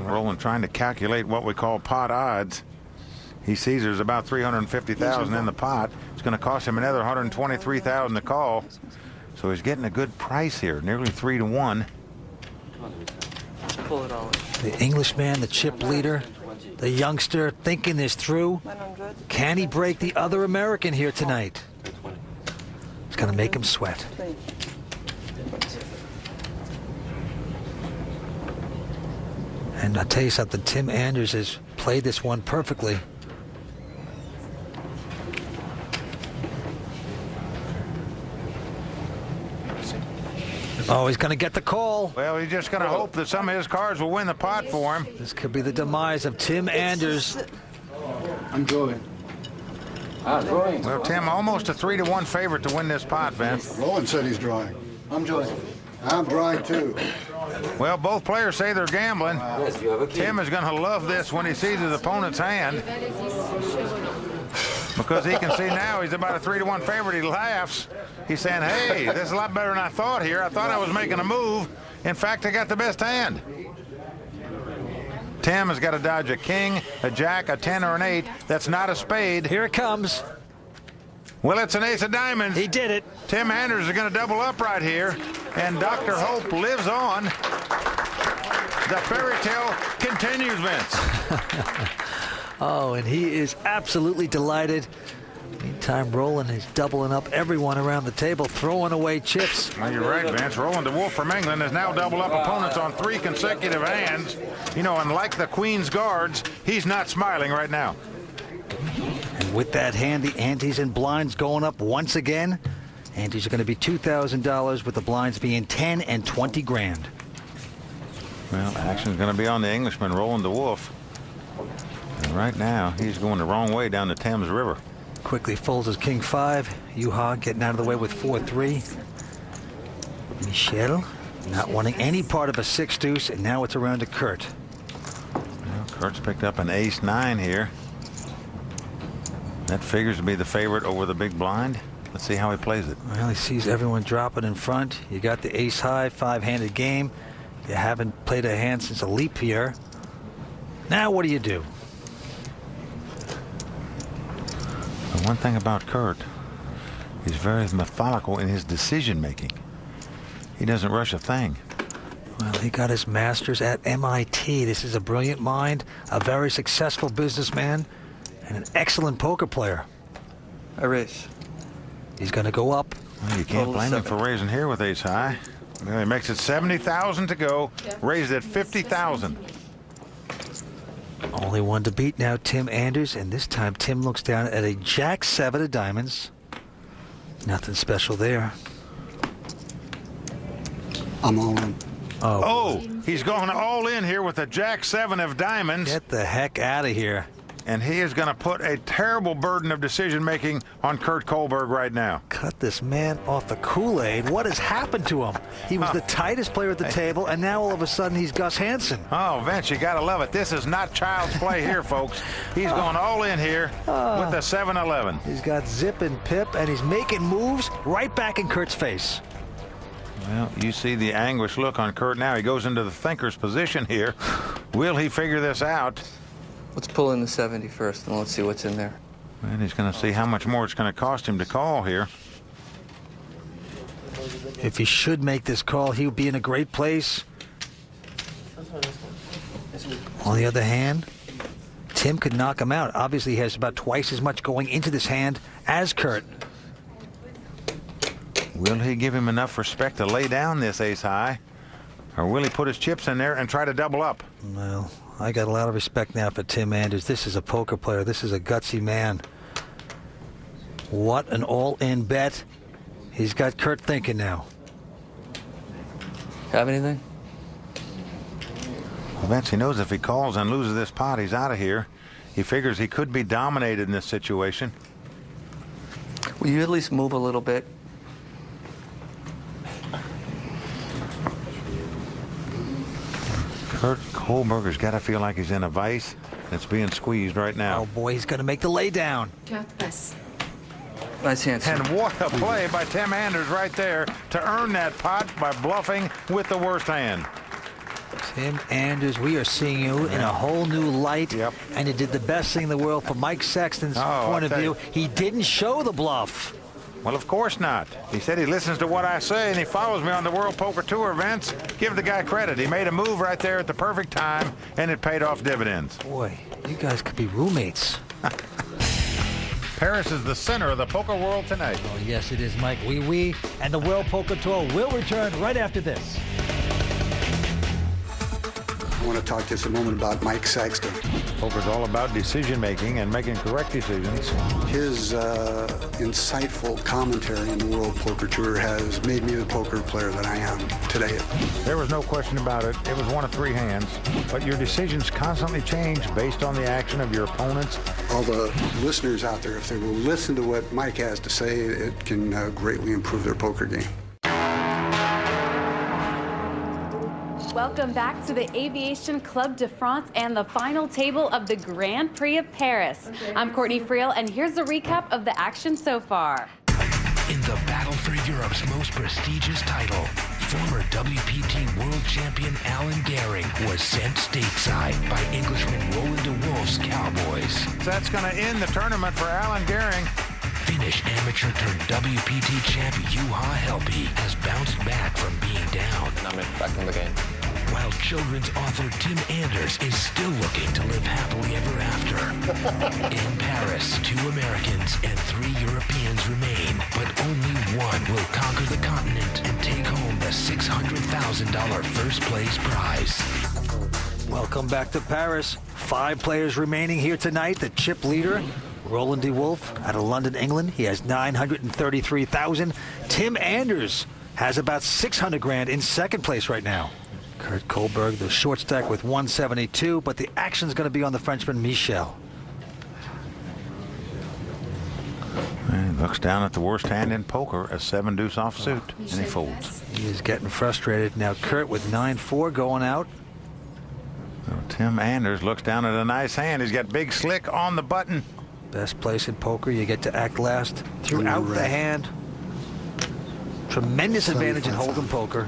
Roland trying to calculate what we call pot odds. He sees there's about 350,000 in the pot. It's going to cost him another 123,000 to call. So he's getting a good price here, nearly 3 to 1. The Englishman, the chip leader, the youngster thinking this through. Can he break the other American here tonight? It's going to make him sweat. And I'll tell you something, Tim Anders has played this one perfectly. Oh, he's going to get the call. Well, he's just going to hope that some of his cards will win the pot for him. This could be the demise of Tim Anders. I'm drawing. Well, Tim, almost a 3 to 1 favorite to win this pot, Vince. Roland said he's drawing. I'm drawing. I'm drawing too. Well, both players say they're gambling. Tim is going to love this when he sees his opponent's hand, because he can see now he's about a 3 to 1 favorite. He laughs. He's saying, hey, this is a lot better than I thought here. I thought I was making a move. In fact, I got the best hand. Tim has got to dodge a king, a jack, a 10, or an 8. That's not a spade. Here it comes. Well, it's an ace of diamonds. He did it. Tim Anders is going to double up right here, and Dr. Hope lives on. The fairy tale continues, Vince. Oh, and he is absolutely delighted. Meantime, Roland is doubling up everyone around the table, throwing away chips. Well, you're right, Vince. Roland DeWolf from England has now doubled up opponents on 3 consecutive hands. You know, and like the Queen's Guards, he's not smiling right now. And with that hand, the antes and blinds going up once again. Antes are going to be $2,000, with the blinds being 10 and 20 grand. Well, action's going to be on the Englishman, Roland DeWolf. And right now, he's going the wrong way down the Thames River. Quickly folds his king 5. Juha getting out of the way with 4-3. Michel not wanting any part of a 6 deuce, and now it's around to Kurt. Well, Kurt's picked up an ace 9 here. That figures to be the favorite over the big blind. Let's see how he plays it. Well, he sees everyone dropping in front. You got the ace high, 5-handed game. You haven't played a hand since a leap year. Now what do you do? The one thing about Kurt, he's very methodical in his decision making. He doesn't rush a thing. Well, he got his master's at MIT. This is a brilliant mind, a very successful businessman, and an excellent poker player. I raise. He's going to go up. Well, you can't blame him for raising here with ace high. Well, he makes it 70,000 to go. Raised at 50,000. Only one to beat now, Tim Anders, and this time Tim looks down at a jack 7 of diamonds. Nothing special there. I'm all in. Oh, he's going all in here with a jack 7 of diamonds. Get the heck out of here. And he is going to put a terrible burden of decision-making on Kurt Kohlberg right now. Cut this man off the Kool-Aid. What has happened to him? He was the tightest player at the table, and now all of a sudden he's Gus Hansen. Oh, Vince, you got to love it. This is not child's play here, folks. He's going all in here with the 7-11. He's got zip and pip, and he's making moves right back in Kurt's face. Well, you see the anguished look on Kurt now. He goes into the thinker's position here. Will he figure this out? Let's pull in the 70 first, and let's see what's in there. And he's going to see how much more it's going to cost him to call here. If he should make this call, he would be in a great place. On the other hand, Tim could knock him out. Obviously, he has about twice as much going into this hand as Kurt. Will he give him enough respect to lay down this ace high? Or will he put his chips in there and try to double up? Well, I got a lot of respect now for Tim Anders. This is a poker player. This is a gutsy man. What an all-in bet. He's got Kurt thinking now. Have anything? Well, Vince, he knows if he calls and loses this pot, he's out of here. He figures he could be dominated in this situation. Will you at least move a little bit? Kurt Kohlberger's got to feel like he's in a vice that's being squeezed right now. Oh, boy, he's going to make the lay down. Nice hand, sir. And what a play by Tim Anders right there to earn that pot by bluffing with the worst hand. Tim Anders, we are seeing you in a whole new light. Yep. And you did the best thing in the world from Mike Sexton's point of view. He didn't show the bluff. Well, of course not. He said he listens to what I say and he follows me on the World Poker Tour events. Give the guy credit. He made a move right there at the perfect time, and it paid off dividends. Boy, you guys could be roommates. Paris is the center of the poker world tonight. Oh, yes, it is, Mike. Oui. And the World Poker Tour will return right after this. I want to talk just a moment about Mike Sexton. Poker's all about decision-making and making correct decisions. His insightful commentary in the World Poker Tour has made me the poker player that I am today. There was no question about it. It was one of three hands. But your decisions constantly change based on the action of your opponents. All the listeners out there, if they will listen to what Mike has to say, it can greatly improve their poker game. Welcome back to the Aviation Club de France and the final table of the Grand Prix of Paris. I'm Courtney Friel, and here's a recap of the action so far. In the battle for Europe's most prestigious title, former WPT World Champion Alan Gehring was sent stateside by Englishman Roland de Wolf's Cowboys. That's going to end the tournament for Alan Gehring. Finnish amateur turned WPT champ Juha Helppi has bounced back from being down. I'm back in the game. While children's author Tim Anders is still looking to live happily ever after. In Paris, 2 Americans and 3 Europeans remain, but only one will conquer the continent and take home the $600,000 first place prize. Welcome back to Paris. 5 players remaining here tonight. The chip leader, Roland de Wolf, out of London, England. He has $933,000. Tim Anders has about $600,000 in second place right now. Kurt Kohlberg, the short stack with 172, but the action's going to be on the Frenchman, Michel. And looks down at the worst hand in poker, a 7-deuce offsuit, and he folds. He is getting frustrated. Now Kurt with 9-4 going out. Well, Tim Anders looks down at a nice hand. He's got big slick on the button. Best place in poker. You get to act last throughout the hand. Tremendous advantage in hold'em poker.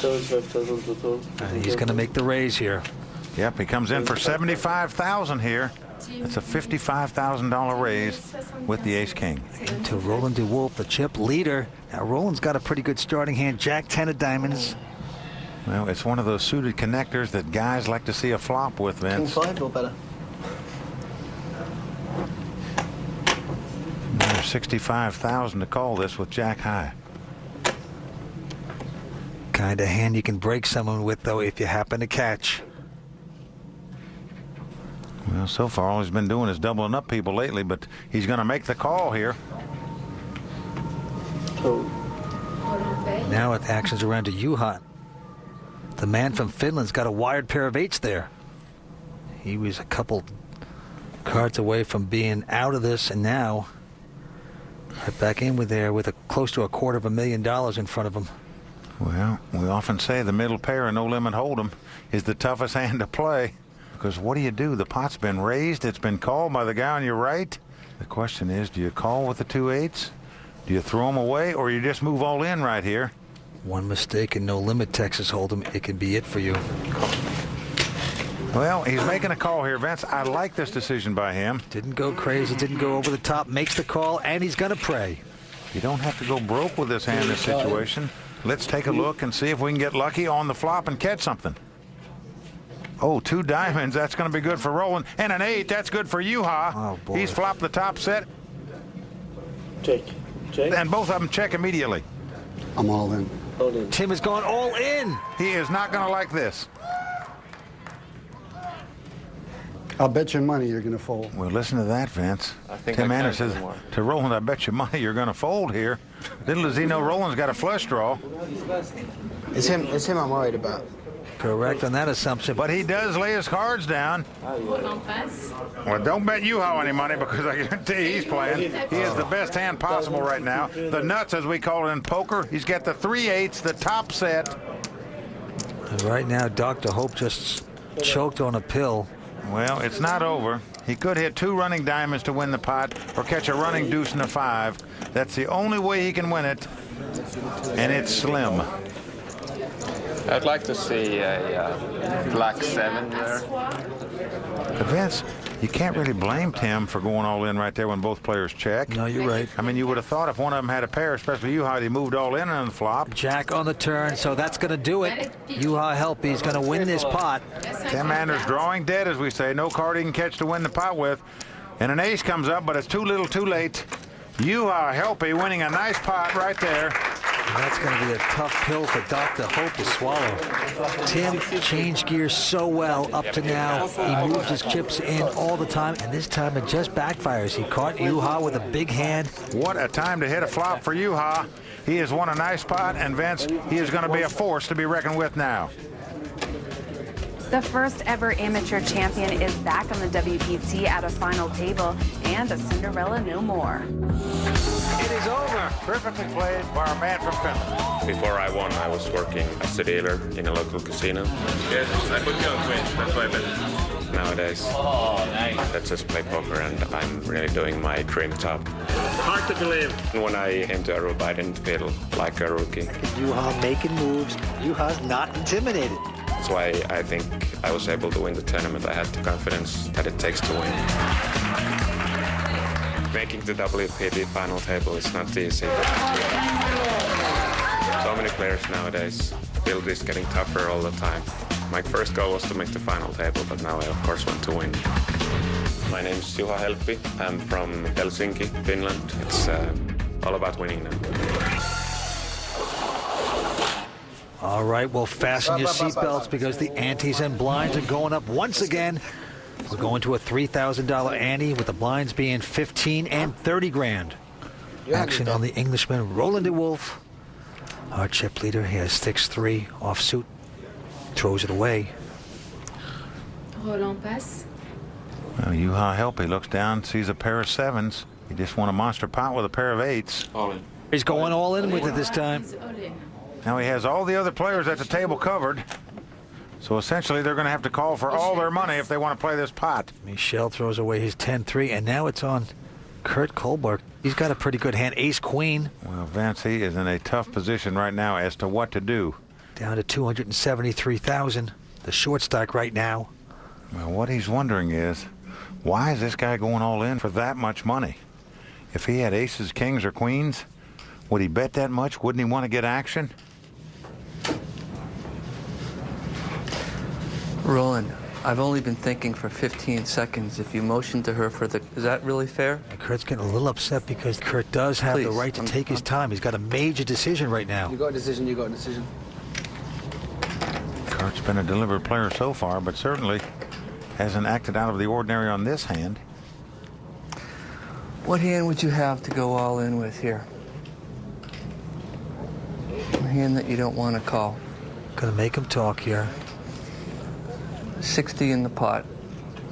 And he's going to make the raise here. Yep, he comes in for $75,000 here. It's a $55,000 raise with the ace-king. Into Roland de Wolf, the chip leader. Now Roland's got a pretty good starting hand. Jack 10 of diamonds. Well, it's one of those suited connectors that guys like to see a flop with, Vince. King 5 or better? There's $65,000 to call this with Jack high. Kind of hand you can break someone with, though, if you happen to catch. Well, so far all he's been doing is doubling up people lately, but he's going to make the call here. Now it actions around to Juha. The man from Finland's got a wired pair of 8s there. He was a couple Cards away from being out of this, and now right back in with there with close to $250,000 in front of him. Well, we often say the middle pair and no limit hold'em is the toughest hand to play. Because what do? The pot's been raised. It's been called by the guy on your right. The question is, do you call with the 2-8s? Do you throw them away, or you just move all in right here? One mistake and no limit Texas Hold'em. It can be it for you. Well, he's making a call here, Vince. I like this decision by him. Didn't go crazy, didn't go over the top, makes the call, and he's going to pray. You don't have to go broke with this hand in this situation. Let's take a look and see if we can get lucky on the flop and catch something. Oh, 2 diamonds. That's going to be good for Roland. And an 8. That's good for Juha. Oh, boy. He's flopped the top set. Check. Check. And both of them check immediately. I'm all in. Hold in. Tim has gone all in. He is not going to like this. I'll bet you money you're going to fold. Well, listen to that, Vince. I think Tim I can Anderson do says more. to Roland, I bet you money you're going to fold here. Little does he know Roland's got a flush draw. It's him I'm worried about. Correct on that assumption. But he does lay his cards down. Well, don't bet Juha any money, because I guarantee he's playing. He is the best hand possible right now. The nuts, as we call it in poker. He's got the 3-8s, the top set. And right now, Dr. Hope just choked on a pill. Well, it's not over. He could hit 2 running diamonds to win the pot, or catch a running deuce and a 5. That's the only way he can win it, and it's slim. I'd like to see a black 7 there. But Vince, you can't really blame Tim for going all in right there when both players check. No, you're right. I mean, you would have thought if one of them had a pair, especially Juha, he moved all in on the flop. Jack on the turn, so that's going to do it. Juha Helpe, he's going to win this pot. Tim Anders drawing dead, as we say. No card he can catch to win the pot with. And an ace comes up, but it's too little too late. Juha Helpe winning a nice pot right there. And that's going to be a tough pill for Dr. Hope to swallow. Tim changed gears so well up to now. He moves his chips in all the time, and this time it just backfires. He caught Juha with a big hand. What a time to hit a flop for Juha. He has won a nice pot, and Vince, he is going to be a force to be reckoned with now. The first ever amateur champion is back on the WPT at a final table, and a Cinderella no more. It is over. Perfectly played by our man from Finland. Before I won, I was working as a dealer in a local casino. Yes, I put you on Twitch. That's why I bet. Nowadays, I just play poker, and I'm really doing my dream job. Hard to believe. When I came to Aruba, I didn't feel like a rookie. Juha making moves. Juha's not intimidated. That's why I think I was able to win the tournament. I had the confidence that it takes to win. Making the WPT final table is not easy. So many players nowadays. The field is getting tougher all the time. My first goal was to make the final table, but now I of course want to win. My name is Juha Helpe. I'm from Helsinki, Finland. It's all about winning now. All right, well, fasten your seatbelts because the antes and blinds are going up once again. We're going to a $3,000 ante with the blinds being 15 and 30 grand. Action on the Englishman, Roland de Wolf. Our chip leader, he has 6-3 offsuit. Throws it away. Roland pass. Well, Juha Helpe looks down, sees a pair of 7s. He just won a monster pot with a pair of 8s. All in. He's going all in with it this time. Now he has all the other players at the table covered. So essentially they're going to have to call for all their money if they want to play this pot. Michel throws away his 10-3, and now it's on Kurt Kohlberg. He's got a pretty good hand, ace-queen. Well, Vince, he is in a tough position right now as to what to do. Down to 273,000. The short stack right now. Well, what he's wondering is, why is this guy going all in for that much money? If he had aces, kings, or queens, would he bet that much? Wouldn't he want to get action? Roland, I've only been thinking for 15 seconds. If you motion to her for the... Is that really fair? Kurt's getting a little upset because Kurt does have the right to take his time. He's got a major decision right now. You got a decision, you got a decision. Kurt's been a deliberate player so far, but certainly hasn't acted out of the ordinary on this hand. What hand would you have to go all in with here? A hand that you don't want to call. Gonna make him talk here. 60 in the pot.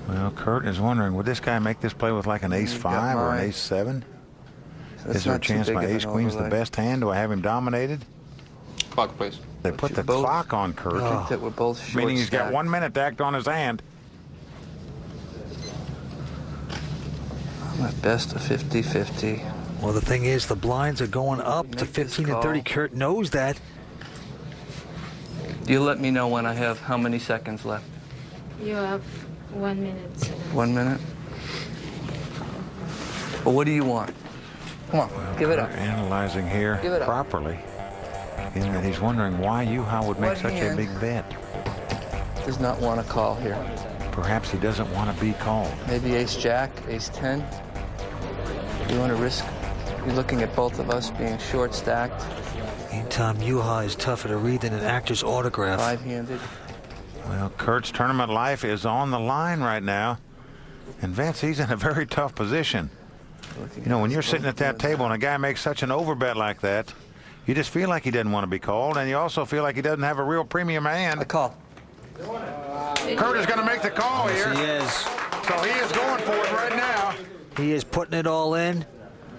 Well, Kurt is wondering, would this guy make this play with like an ace-5 or an ace-7? Is there a chance my ace-queen's the best hand? Do I have him dominated? Clock, please. They put the clock on Kurt. I think that we're both short Meaning he's got stacked. 1 minute to act on his hand. I'm at best of 50-50. Well, the thing is, the blinds are going up to 15 and 30. Kurt knows that. You let me know when I have how many seconds left. You have 1 minute. 1 minute? Well, what do you want? Come on, give it up. Analyzing here Give it up. properly. And he's wondering why Juha would make What such a hand? big bet. Does not want to call here. Perhaps he doesn't want to be called. Maybe ace-jack, ace-10. You want to risk? You're looking at both of us being short stacked. Meantime, Juha is tougher to read than an actor's autograph. 5-handed. Well, Kurt's tournament life is on the line right now. And Vince, he's in a very tough position. You know, when you're sitting at that table and a guy makes such an overbet like that, you just feel like he doesn't want to be called, and you also feel like he doesn't have a real premium hand. I call. Kurt is going to make the call here. He is. So he is going for it right now. He is putting it all in.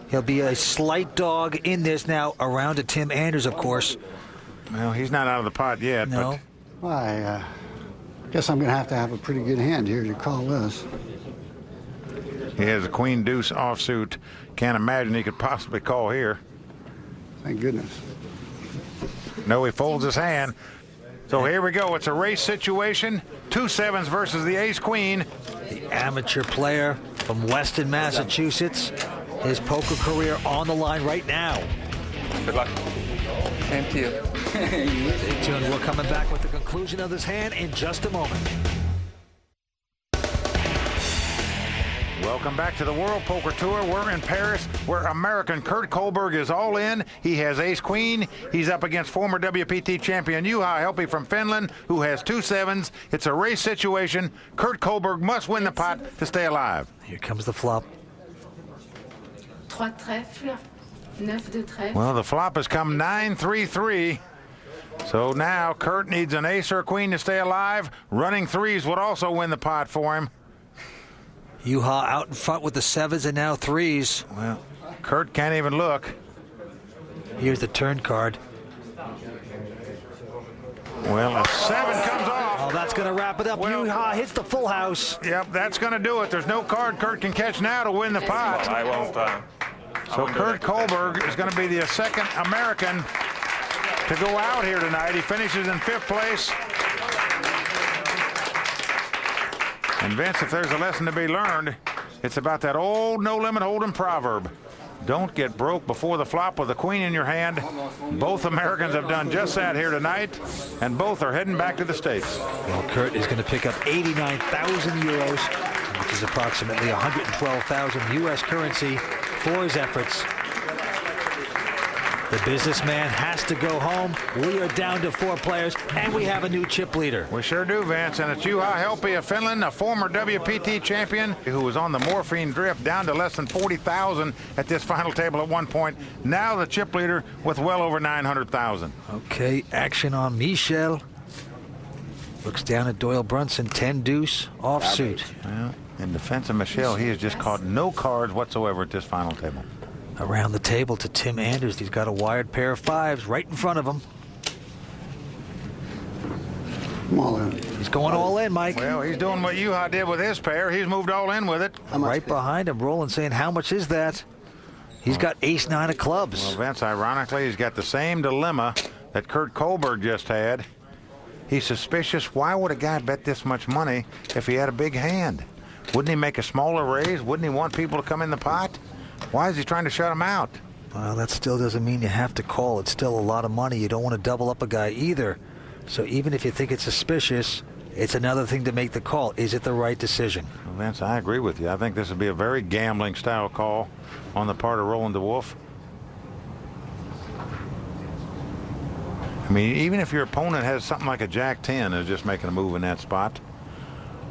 He'll be a slight dog in this now, around to Tim Anders, of course. Well, he's not out of the pot yet. No. Well, I guess I'm going to have a pretty good hand here to call this. But he has a queen deuce offsuit. Can't imagine he could possibly call here. Thank goodness. No, he folds his hand. So here we go. It's a race situation. 2 sevens versus the ace-queen. The amateur player from Weston, Massachusetts. His poker career on the line right now. Good luck. Same to you. Stay tuned. We're coming back with the conclusion of this hand in just a moment. Welcome back to the World Poker Tour. We're in Paris, where American Kurt Kohlberg is all in. He has ace-queen. He's up against former WPT champion Juha Helppi from Finland, who has 2 sevens. It's a race situation. Kurt Kohlberg must win the pot to stay alive. Here comes the flop. 3 trèfles, 9 de trèfle. Well, the flop has come 9-3-3. So now Kurt needs an ace or a queen to stay alive. Running threes would also win the pot for him. Juha out in front with the sevens and now threes. Well, Kurt can't even look. Here's the turn card. Well, a 7 comes off. Oh, that's going to wrap it up. Well, Juha hits the full house. Yep, that's going to do it. There's no card Kurt can catch now to win the pot. I won't. So Kurt Kohlberg is going to be the second American to go out here tonight. He finishes in 5th place. And Vince, if there's a lesson to be learned, it's about that old no-limit hold'em proverb. Don't get broke before the flop with a queen in your hand. Both Americans have done just that here tonight, and both are heading back to the States. Well, Kurt is going to pick up 89,000 euros, which is approximately 112,000 U.S. currency for his efforts. The businessman has to go home. We are down to 4 players, and we have a new chip leader. We sure do, Vince, and it's Juha Helppi of Finland, a former WPT champion who was on the morphine drip, down to less than 40,000 at this final table at one point. Now the chip leader with well over 900,000. Okay, action on Michel. Looks down at Doyle Brunson, 10 deuce, offsuit. Well, in defense of Michel, he has just caught no cards whatsoever at this final table. Around the table to Tim Anders. He's got a wired pair of 5s right in front of him. I'm all in. He's going all in, Mike. Well, he's doing what Juha did with his pair. He's moved all in with it. Right behind him, Roland saying, how much is that? He's got ace-9 of clubs. Well, Vince, ironically, he's got the same dilemma that Kurt Kohlberg just had. He's suspicious. Why would a guy bet this much money if he had a big hand? Wouldn't he make a smaller raise? Wouldn't he want people to come in the pot? Why is he trying to shut him out? Well, that still doesn't mean you have to call. It's still a lot of money. You don't want to double up a guy either. So even if you think it's suspicious, it's another thing to make the call. Is it the right decision? Well, Vince, I agree with you. I think this would be a very gambling style call on the part of Roland de Wolf. I mean, even if your opponent has something like a Jack-10 and is just making a move in that spot,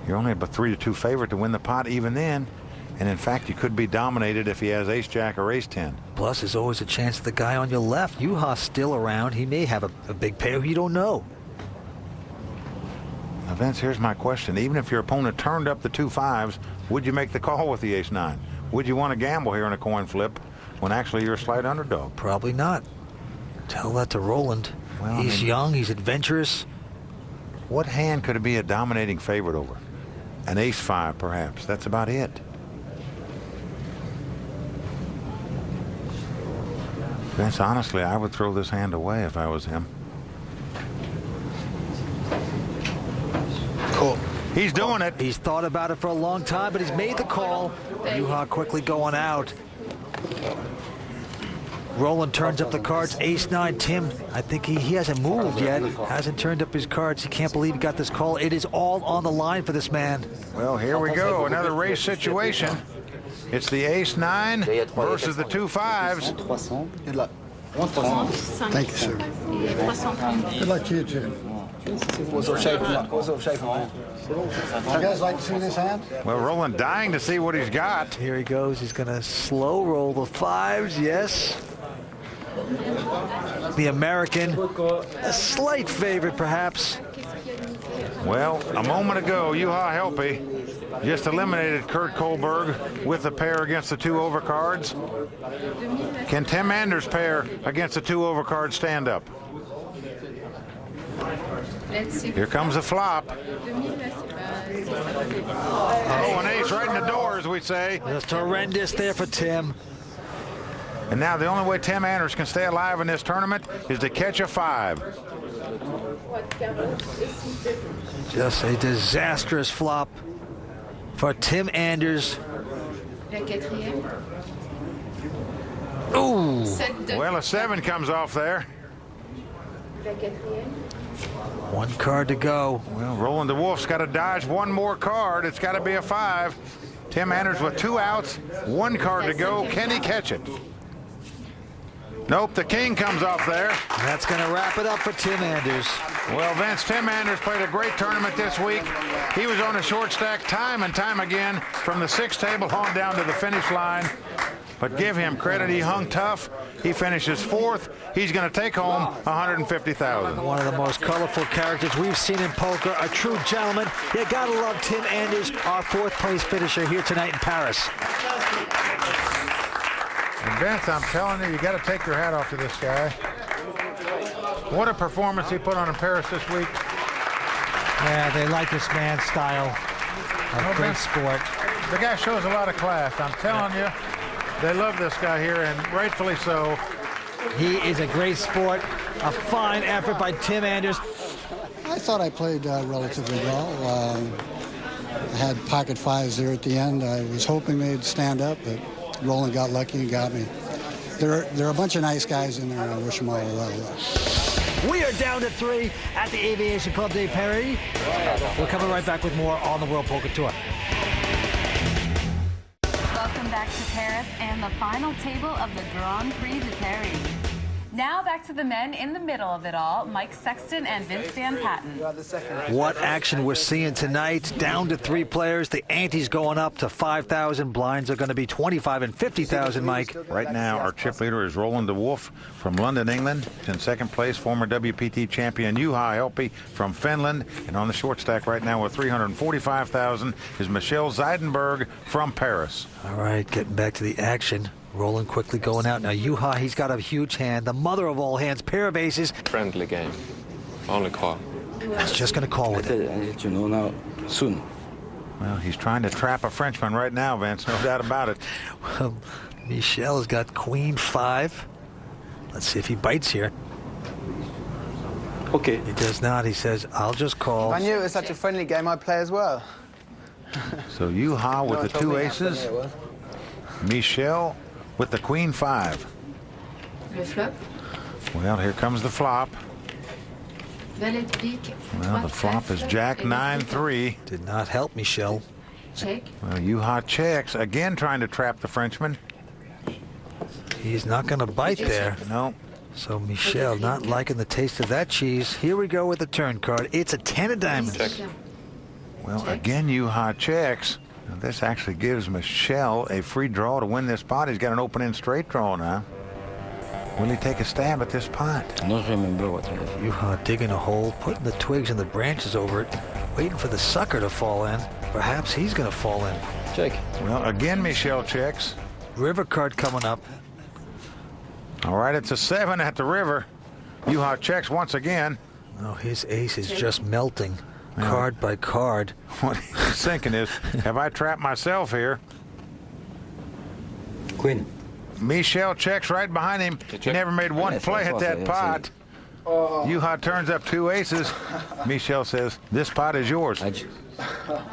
you're only about 3-2 favorite to win the pot even then. And in fact, you could be dominated if he has ace-jack or ace-10. Plus, there's always a chance the guy on your left, Juha's still around. He may have a big pair. You don't know. Now, Vince, here's my question. Even if your opponent turned up the 2 5s, would you make the call with the ace-9? Would you want to gamble here in a coin flip when actually you're a slight underdog? Probably not. Tell that to Roland. Well, he's young, he's adventurous. What hand could it be a dominating favorite over? An ace-5, perhaps. That's about it. Vince, honestly, I would throw this hand away if I was him. Cool. He's doing it. He's thought about it for a long time, but he's made the call. Juha quickly going out. Roland turns up the cards. Ace-9. Tim, I think he hasn't moved yet. Hasn't turned up his cards. He can't believe he got this call. It is all on the line for this man. Well, here we go. Another race situation. It's the ace-9 versus the 2 5s. Good luck. Thank you, sir. Good luck to you, too. What sort of shape am I? What sort of shape am I? You guys like to see this hand? Well, Roland dying to see what he's got. Here he goes. He's going to slow roll the 5s. Yes. The American, a slight favorite, perhaps. Well, a moment ago, Juha Helpy just eliminated Kurt Kohlberg with a pair against the 2 overcards. Can Tim Anders' pair against the 2 overcards stand up? Here comes the flop. Oh, an ace right in the door, as we say. Just horrendous there for Tim. And now the only way Tim Anders can stay alive in this tournament is to catch a 5. Just a disastrous flop for Tim Anders. Ooh. Well, a 7 comes off there. 1 card to go. Well, Roland the Wolf's got to dodge 1 more card. It's got to be a 5. Tim Anders with 2 outs, 1 card to go. Can he catch it? Nope, the king comes off there. That's going to wrap it up for Tim Anders. Well, Vince, Tim Anders played a great tournament this week. He was on a short stack time and time again from the 6th table on down to the finish line. But give him credit, he hung tough. He finishes 4th. He's going to take home $150,000. One of the most colorful characters we've seen in poker. A true gentleman. You got to love Tim Anders, our 4th place finisher here tonight in Paris. And Vince, I'm telling you, you got to take your hat off to this guy. What a performance he put on in Paris this week. Yeah, they like this man's style of great sport. The guy shows a lot of class. I'm telling you, they love this guy here, and rightfully so. He is a great sport. A fine effort by Tim Anders. I thought I played relatively well. I had pocket 5s there at the end. I was hoping they'd stand up, but Roland got lucky and got me. There are a bunch of nice guys in there, and I wish them all well luck. We are down to 3 at the Aviation Club de Paris. We're coming right back with more on the World Poker Tour. Welcome back to Paris and the final table of the Grand Prix de Paris. Now back to the men in the middle of it all, Mike Sexton and Vince Van Patten. What action we're seeing tonight. Down to 3 players. The ante's going up to 5,000. Blinds are going to be 25 and 50,000, Mike. Right now, our chip leader is Roland the Wolf from London, England. In 2nd place, former WPT champion Juha Helpy from Finland. And on the short stack right now with 345,000 is Michelle Zeidenberg from Paris. All right, getting back to the action. Roland quickly going out. Now, Juha, he's got a huge hand. The mother of all hands, pair of aces. Friendly game. Only call. He's just going to call with it. I let you know now, soon. Well, he's trying to trap a Frenchman right now, Vince. No doubt about it. Well, Michel has got Queen 5. Let's see if he bites here. Okay. He does not. He says, I'll just call. If I knew it was such a friendly game, I'd play as well. So Juha with the 2 aces. Michel with the Queen 5. Le flop. Well, here comes the flop. Valet de pique. Well, the flop is Jack 9-3. Did not help Michel. Check. Well, Juha checks, again trying to trap the Frenchman. He's not going to bite there. No. So Michel not liking the taste of that cheese. Here we go with the turn card. It's a 10 of diamonds. Check. Well, again, Juha checks. Now, this actually gives Michel a free draw to win this pot. He's got an open-end straight draw now. Will he take a stab at this pot? I don't remember what I did. Juha digging a hole, putting the twigs and the branches over it Waiting for the sucker to fall in. Perhaps he's going to fall in. Check. Well, again, Michel checks. River card coming up. All right, it's a 7 at the river. Juha checks once again. Oh, his ace is just melting, card by card. What he's thinking is, have I trapped myself here? Queen. Michel checks right behind him. He never made one play at that pot. Juha turns up 2 aces. Michel says, this pot is yours.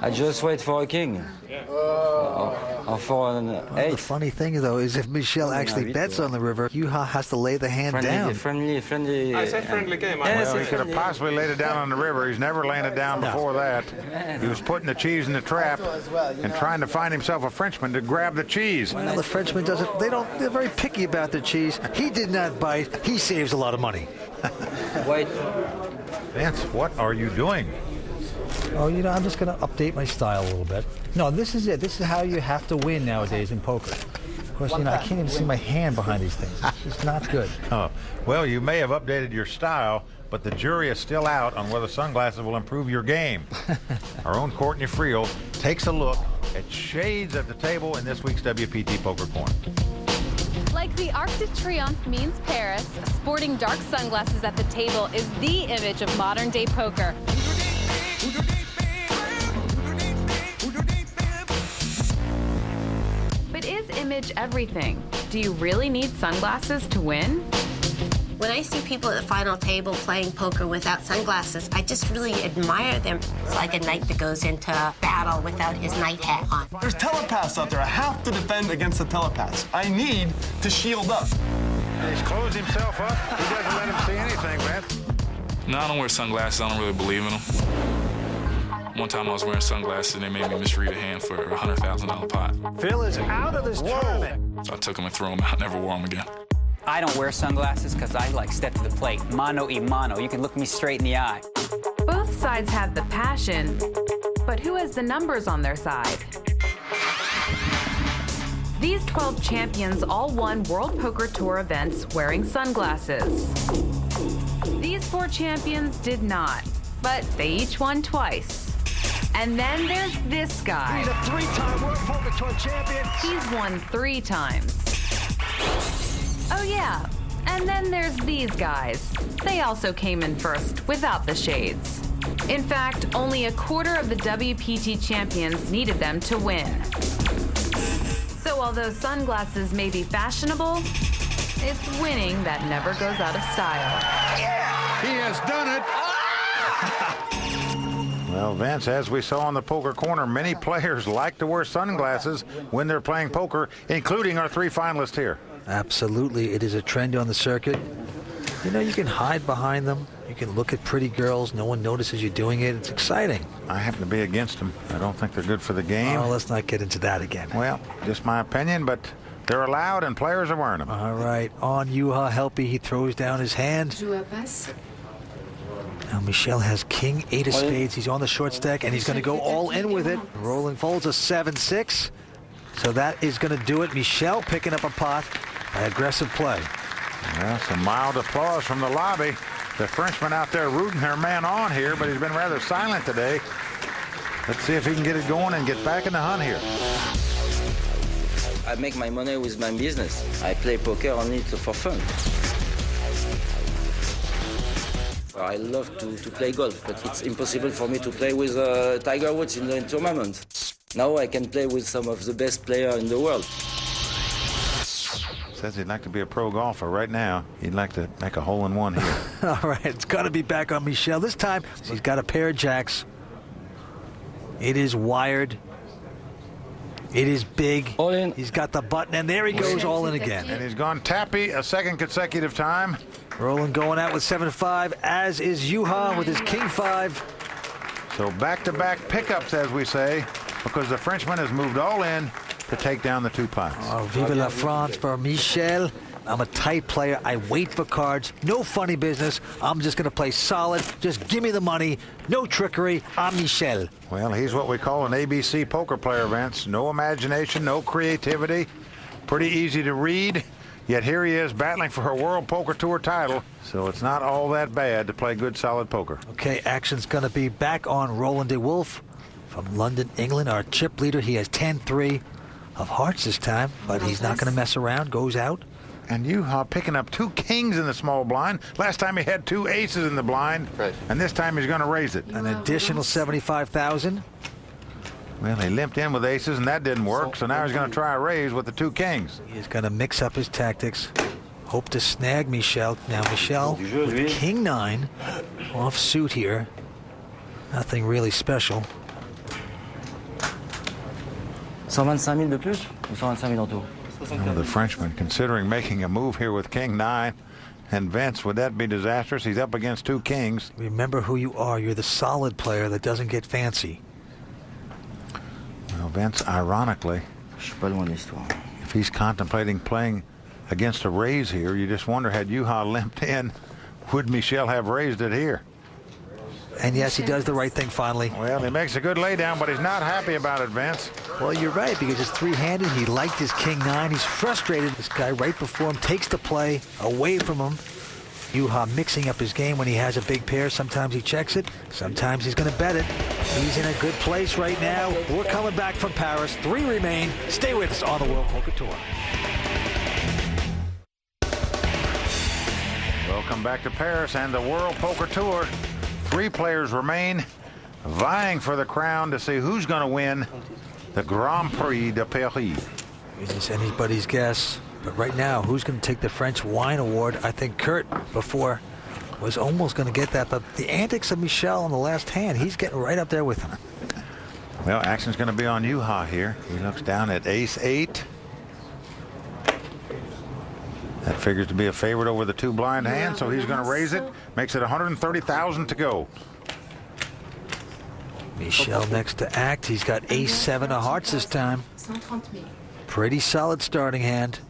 I just wait for a king. Or for an 8. The funny thing, though, is if Michel actually bets on the river, Juha has to lay the hand down. Friendly. I said friendly game. Well, he could have possibly laid it down on the river. He's never laying it down before that. He was putting the cheese in the trap and trying to find himself a Frenchman to grab the cheese. Well, the Frenchman doesn't. They're very picky about their cheese. He did not bite. He saves a lot of money. Wait. Vince, what are you doing? Oh, you know, I'm just going to update my style a little bit. No, this is it. This is how you have to win nowadays in poker. Of course, you know, I can't even see my hand behind these things. It's just not good. Oh, well, you may have updated your style, but the jury is still out on whether sunglasses will improve your game. Our own Courtney Friel takes a look at shades at the table in this week's WPT Poker Corner. Like the Arc de Triomphe means Paris, sporting dark sunglasses at the table is the image of modern-day poker. But is image everything? Do you really need sunglasses to win? When I see people at the final table playing poker without sunglasses, I just really admire them. It's like a knight that goes into battle without his knight hat on. There's telepaths out there. I have to defend against the telepaths. I need to shield up. He's closed himself up. He doesn't let him see anything, Vince. No, I don't wear sunglasses. I don't really believe in them. One time I was wearing sunglasses and they made me misread a hand for a $100,000 pot. Phil is out of this tournament. So I took them and threw them out. Never wore them again. I don't wear sunglasses because I like step to the plate. Mano y mano. You can look me straight in the eye. Both sides have the passion, but who has the numbers on their side? These 12 champions all won World Poker Tour events wearing sunglasses. These 4 champions did not, but they each won twice. And then there's this guy. He's a 3-time World Poker Tour champion. He's won 3 times. Oh yeah, and then there's these guys. They also came in first without the shades. In fact, only a quarter of the WPT champions needed them to win. So although sunglasses may be fashionable, it's winning that never goes out of style. Yeah! He has done it! Well, Vince, as we saw in the poker corner, many players like to wear sunglasses when they're playing poker, including our 3 finalists here. Absolutely. It is a trend on the circuit. You know, you can hide behind them. You can look at pretty girls. No one notices you doing it. It's exciting. I happen to be against them. I don't think they're good for the game. Oh, let's not get into that again. Well, just my opinion, but they're allowed and players are wearing them. All right. On Juha Helpy, he throws down his hand. Now Michel has king 8 of spades. He's on the short stack, and he's going to go all in with it. Rolling folds a 7-6. So that is going to do it. Michel picking up a pot by aggressive play. Well, some mild applause from the lobby. The Frenchman out there rooting her man on here, but he's been rather silent today. Let's see if he can get it going and get back in the hunt here. I make my money with my business. I play poker only for fun. I love to play golf, but it's impossible for me to play with Tiger Woods in the tournament. Now I can play with some of the best players in the world. Says he'd like to be a pro golfer right now. He'd like to make a hole-in-one here. All right, it's got to be back on Michel. This time, he's got a pair of jacks. It is wired. It is big. All in. He's got the button, and there he goes all in again. And he's gone tappy a second consecutive time. Roland going out with 7-5, as is Juha with his king 5. So back-to-back pickups, as we say, because the Frenchman has moved all in to take down the 2 pots. Oh, vive la France for Michel. I'm a tight player. I wait for cards. No funny business. I'm just going to play solid. Just give me the money. No trickery. I'm Michel. Well, he's what we call an ABC poker player, Vince. No imagination, no creativity. Pretty easy to read. Yet here he is battling for a World Poker Tour title. So it's not all that bad to play good, solid poker. Okay, action's going to be back on Roland de Wolf from London, England. Our chip leader, he has 10-3 of hearts this time, but he's not going to mess around, goes out. And Juha picking up 2 kings in the small blind. Last time he had 2 aces in the blind, and this time he's going to raise it. An additional 75,000. Well, he limped in with aces, and that didn't work, so now he's going to try a raise with the 2 kings. He's going to mix up his tactics. Hope to snag Michel. Now Michel with king 9 off suit here. Nothing really special. 125 000 de plus ou 125 000 en tout? The Frenchman considering making a move here with king 9. And Vince, would that be disastrous? He's up against 2 kings. Remember who you are. You're the solid player that doesn't get fancy. Well, Vince, ironically, if he's contemplating playing against a raise here, you just wonder, had Juha limped in, would Michel have raised it here? And yes, he does the right thing finally. Well, he makes a good laydown, but he's not happy about it, Vince. Well, you're right, because it's 3-handed. He liked his king 9. He's frustrated. This guy right before him takes the play away from him. Juha mixing up his game when he has a big pair. Sometimes he checks it. Sometimes he's going to bet it. He's in a good place right now. We're coming back from Paris. 3 remain. Stay with us on the World Poker Tour. Welcome back to Paris and the World Poker Tour. 3 players remain vying for the crown to see who's going to win the Grand Prix de Paris. It's anybody's guess. But right now, who's going to take the French Wine Award? I think Kurt before was almost going to get that. But the antics of Michel on the last hand, he's getting right up there with him. Well, action's going to be on Juha here. He looks down at ace 8. That figures to be a favorite over the 2 blind hands, so he's going to raise it. Makes it 130,000 to go. Michel next to act. He's got ace 7 of hearts this time. Pretty solid starting hand.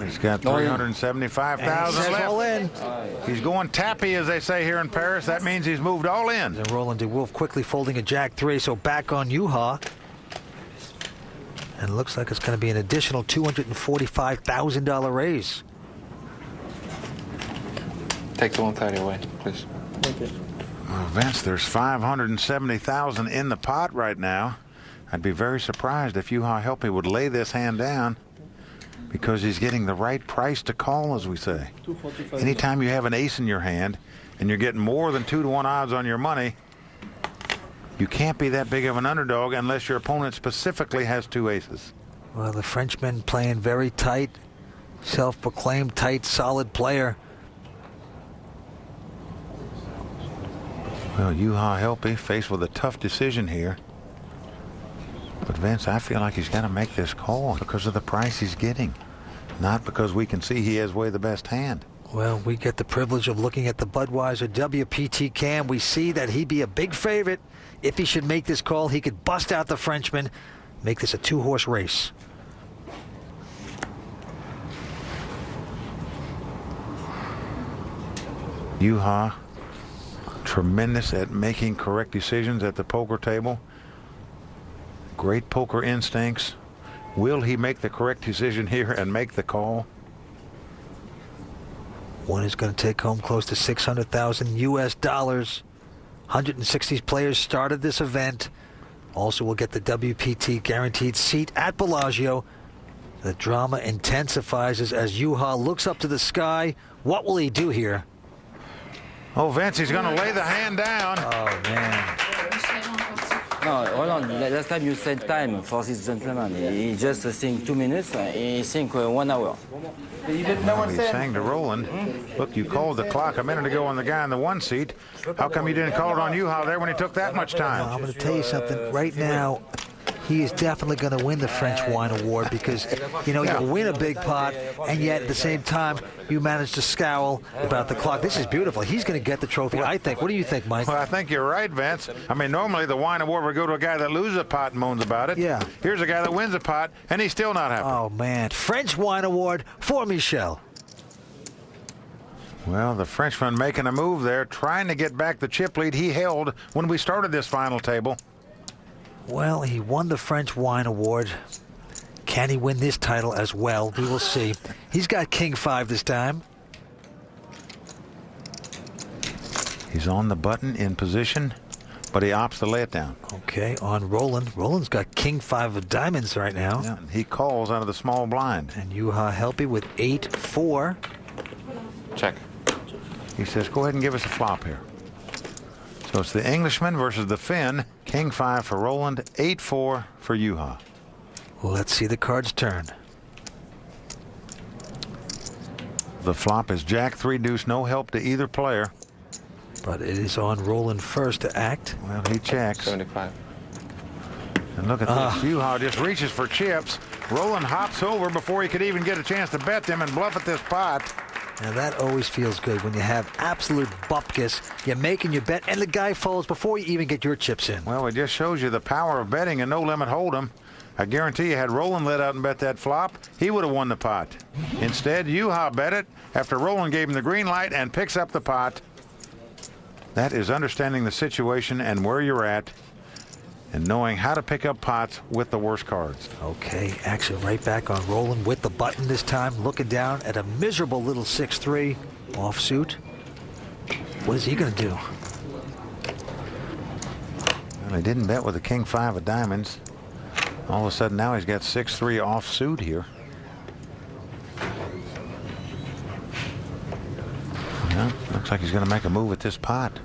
He's got 375,000 left. All in. He's going tappy, as they say here in Paris. That means he's moved all in. And Roland de Wolf quickly folding a jack 3, so back on Juha. And it looks like it's going to be an additional $245,000 raise. Take the 130 away, please. Well, Vince, there's 570,000 in the pot right now. I'd be very surprised if Juha Helpe would lay this hand down, because he's getting the right price to call, as we say. Anytime you have an ace in your hand and you're getting more than 2-to-1 odds on your money, you can't be that big of an underdog unless your opponent specifically has 2 aces. Well, the Frenchman playing very tight, self-proclaimed tight, solid player. Well, Juha Helpe faced with a tough decision here. But Vince, I feel like he's got to make this call because of the price he's getting, not because we can see he has way the best hand. Well, we get the privilege of looking at the Budweiser WPT cam. We see that he'd be a big favorite. If he should make this call, he could bust out the Frenchman, make this a 2-horse race. Juha, tremendous at making correct decisions at the poker table. Great poker instincts. Will he make the correct decision here and make the call? One is going to take home close to $600,000 US. 160 players started this event. Also will get the WPT guaranteed seat at Bellagio. The drama intensifies as Juha looks up to the sky. What will he do here? Oh, Vince, he's going to lay the hand down. Oh, man. No, hold on. Last time you said time for this gentleman. He just think 2 minutes. He think 1 hour. Well, he's saying to Roland, look, you called the clock a minute ago on the guy in the 1 seat. How come you didn't call it on Juha there when he took that much time? Well, I'm going to tell you something. Right now, he is definitely going to win the French Wine Award because, you know, you win a big pot, and yet at the same time, you manage to scowl about the clock. This is beautiful. He's going to get the trophy, I think. What do you think, Mike? Well, I think you're right, Vince. I mean, normally the Wine Award would go to a guy that loses a pot and moans about it. Yeah. Here's a guy that wins a pot, and he's still not happy. Oh, man. French Wine Award for Michel. Well, the Frenchman making a move there, trying to get back the chip lead he held when we started this final table. Well, he won the French Wine Award. Can he win this title as well? We will see. He's got King 5 this time. He's on the button in position, but he opts to lay it down. Okay, on Roland. Roland's got King 5 of diamonds right now. Yeah, he calls out of the small blind. And Juha Helppi with 8-4. Check. He says, go ahead and give us a flop here. So it's the Englishman versus the Finn. King 5 for Roland, 8-4 for Juha. Let's see the cards turn. The flop is Jack 3 deuce, no help to either player. But it is on Roland first to act. Well, he checks. 75. And look at this. Juha just reaches for chips. Roland hops over before he could even get a chance to bet them and bluff at this pot. Now that always feels good when you have absolute bupkis. You're making your bet and the guy falls before you even get your chips in. Well, it just shows you the power of betting and no limit hold'em. I guarantee you, had Roland let out and bet that flop, he would have won the pot. Instead, Juha bet it after Roland gave him the green light and picks up the pot. That is understanding the situation and where you're at and knowing how to pick up pots with the worst cards. Okay, action right back on Roland with the button this time, looking down at a miserable little 6-3 offsuit. What is he going to do? Well, he didn't bet with the King 5 of diamonds. All of a sudden now he's got 6-3 offsuit here. Well, looks like he's going to make a move at this pot.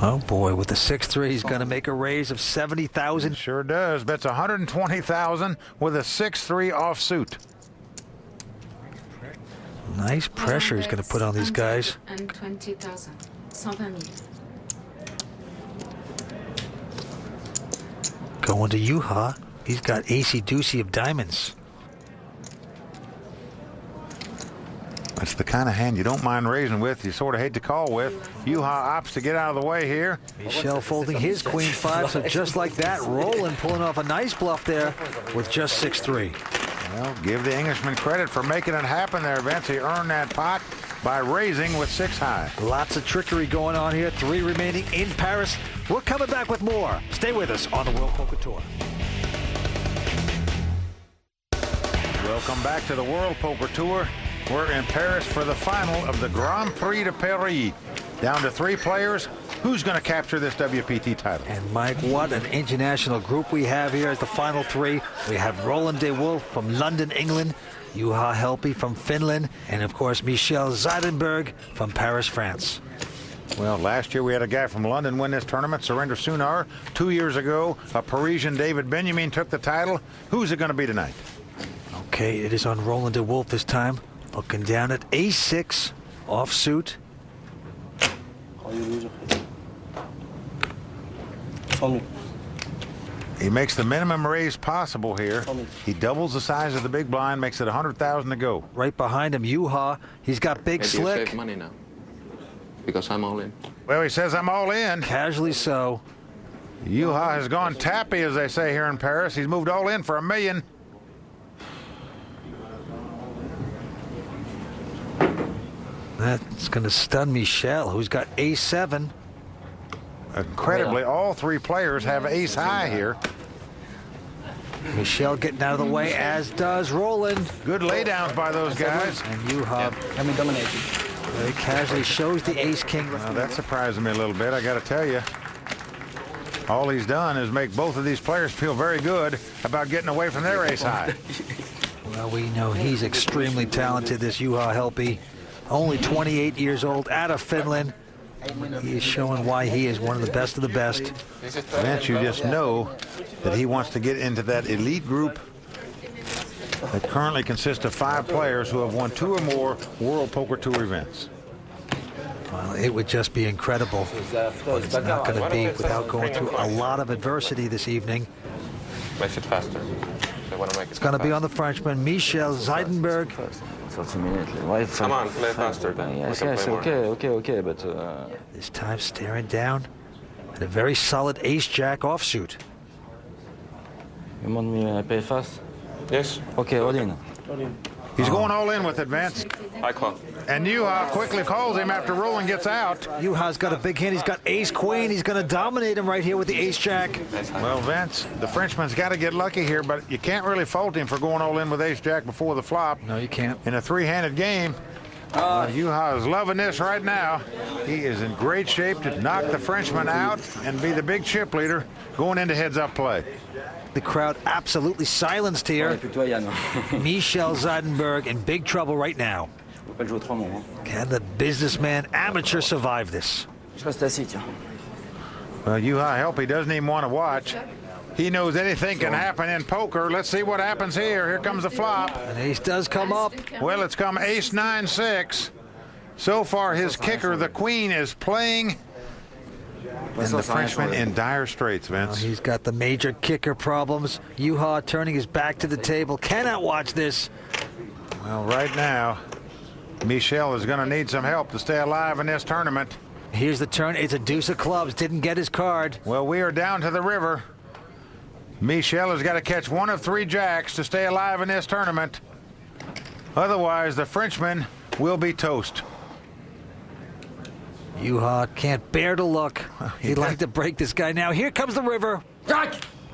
Oh boy, with the 6-3, he's going to make a raise of 70,000. Sure does. Bets 120,000 with a 6-3 offsuit. Nice pressure he's going to put on these guys. 120,000. 120 000. Going to Juha. He's got Acey Deucey of diamonds. That's the kind of hand you don't mind raising with. You sort of hate to call with. Juha opts to get out of the way here. Michel folding his Queen 5, so just like that, Roland pulling off a nice bluff there with just 6-3. Well, give the Englishman credit for making it happen there, Vince. He earned that pot by raising with 6 high. Lots of trickery going on here. 3 remaining in Paris. We're coming back with more. Stay with us on the World Poker Tour. Welcome back to the World Poker Tour. We're in Paris for the final of the Grand Prix de Paris. Down to 3 players. Who's going to capture this WPT title? And Mike, what an international group we have here as the final 3. We have Roland de Wolf from London, England, Juha Helppi from Finland, and of course Michel Zeidenberg from Paris, France. Well, last year we had a guy from London win this tournament, Surrender Sunar. 2 years ago, a Parisian, David Benjamin, took the title. Who's it going to be tonight? Okay, it is on Roland de Wolf this time. Looking down at A6 offsuit. He makes the minimum raise possible here. He doubles the size of the big blind, makes it 100,000 to go. Right behind him, Juha. He's got big Maybe slick. you save money now because I'm all in. Well, he says I'm all in. Casually so. Juha has gone tappy, as they say here in Paris. He's moved all in for $1 million. That's going to stun Michel, who's got A7. Incredibly, all 3 players have ace high here. Michel getting out of the way, as does Roland. Good laydowns by those guys. And Juha very casually shows the ace-king. Now, that surprised me a little bit, I got to tell you. All he's done is make both of these players feel very good about getting away from their ace high. Well, we know he's extremely talented, this Juha Helppi. Only 28 years old, out of Finland. He is showing why he is one of the best of the best. Vince, you just know that he wants to get into that elite group that currently consists of 5 players who have won 2 or more World Poker Tour events. Well, it would just be incredible, but it's not going to be without going through a lot of adversity this evening. Makes it faster. It's going to be on the Frenchman, Michel Zeidenberg. 30 minutes. Come on, play faster then. Yes, okay, but... This time staring down at a very solid ace-jack offsuit. You want me to pay fast? Yes. Okay, all in. He's going all in with it, Vince. High call. And Yuha quickly calls him after Roland gets out. Yuha's got a big hand. He's got ace-queen. He's going to dominate him right here with the ace-jack. Well, Vince, the Frenchman's got to get lucky here, but you can't really fault him for going all in with ace-jack before the flop. No, you can't. In a three-handed game, Yuha is loving this right now. He is in great shape to knock the Frenchman out and be the big chip leader going into heads-up play. The crowd absolutely silenced here. Michel Zeidenberg in big trouble right now. Can the businessman amateur survive this? Well, Yuha help, he doesn't even want to watch. He knows anything can happen in poker. Let's see what happens here. Here comes the flop. An ace does come up. Well, it's come ace 9-6. So far, his kicker, the queen, is playing. And the Frenchman in dire straits, Vince. Well, he's got the major kicker problems. Yuha turning his back to the table. Cannot watch this. Well, right now, Michel is going to need some help to stay alive in this tournament. Here's the turn. It's a deuce of clubs. Didn't get his card. Well, we are down to the river. Michel has got to catch one of three jacks to stay alive in this tournament. Otherwise, the Frenchman will be toast. Yuha can't bear to look. He'd like to break this guy now. Here comes the river.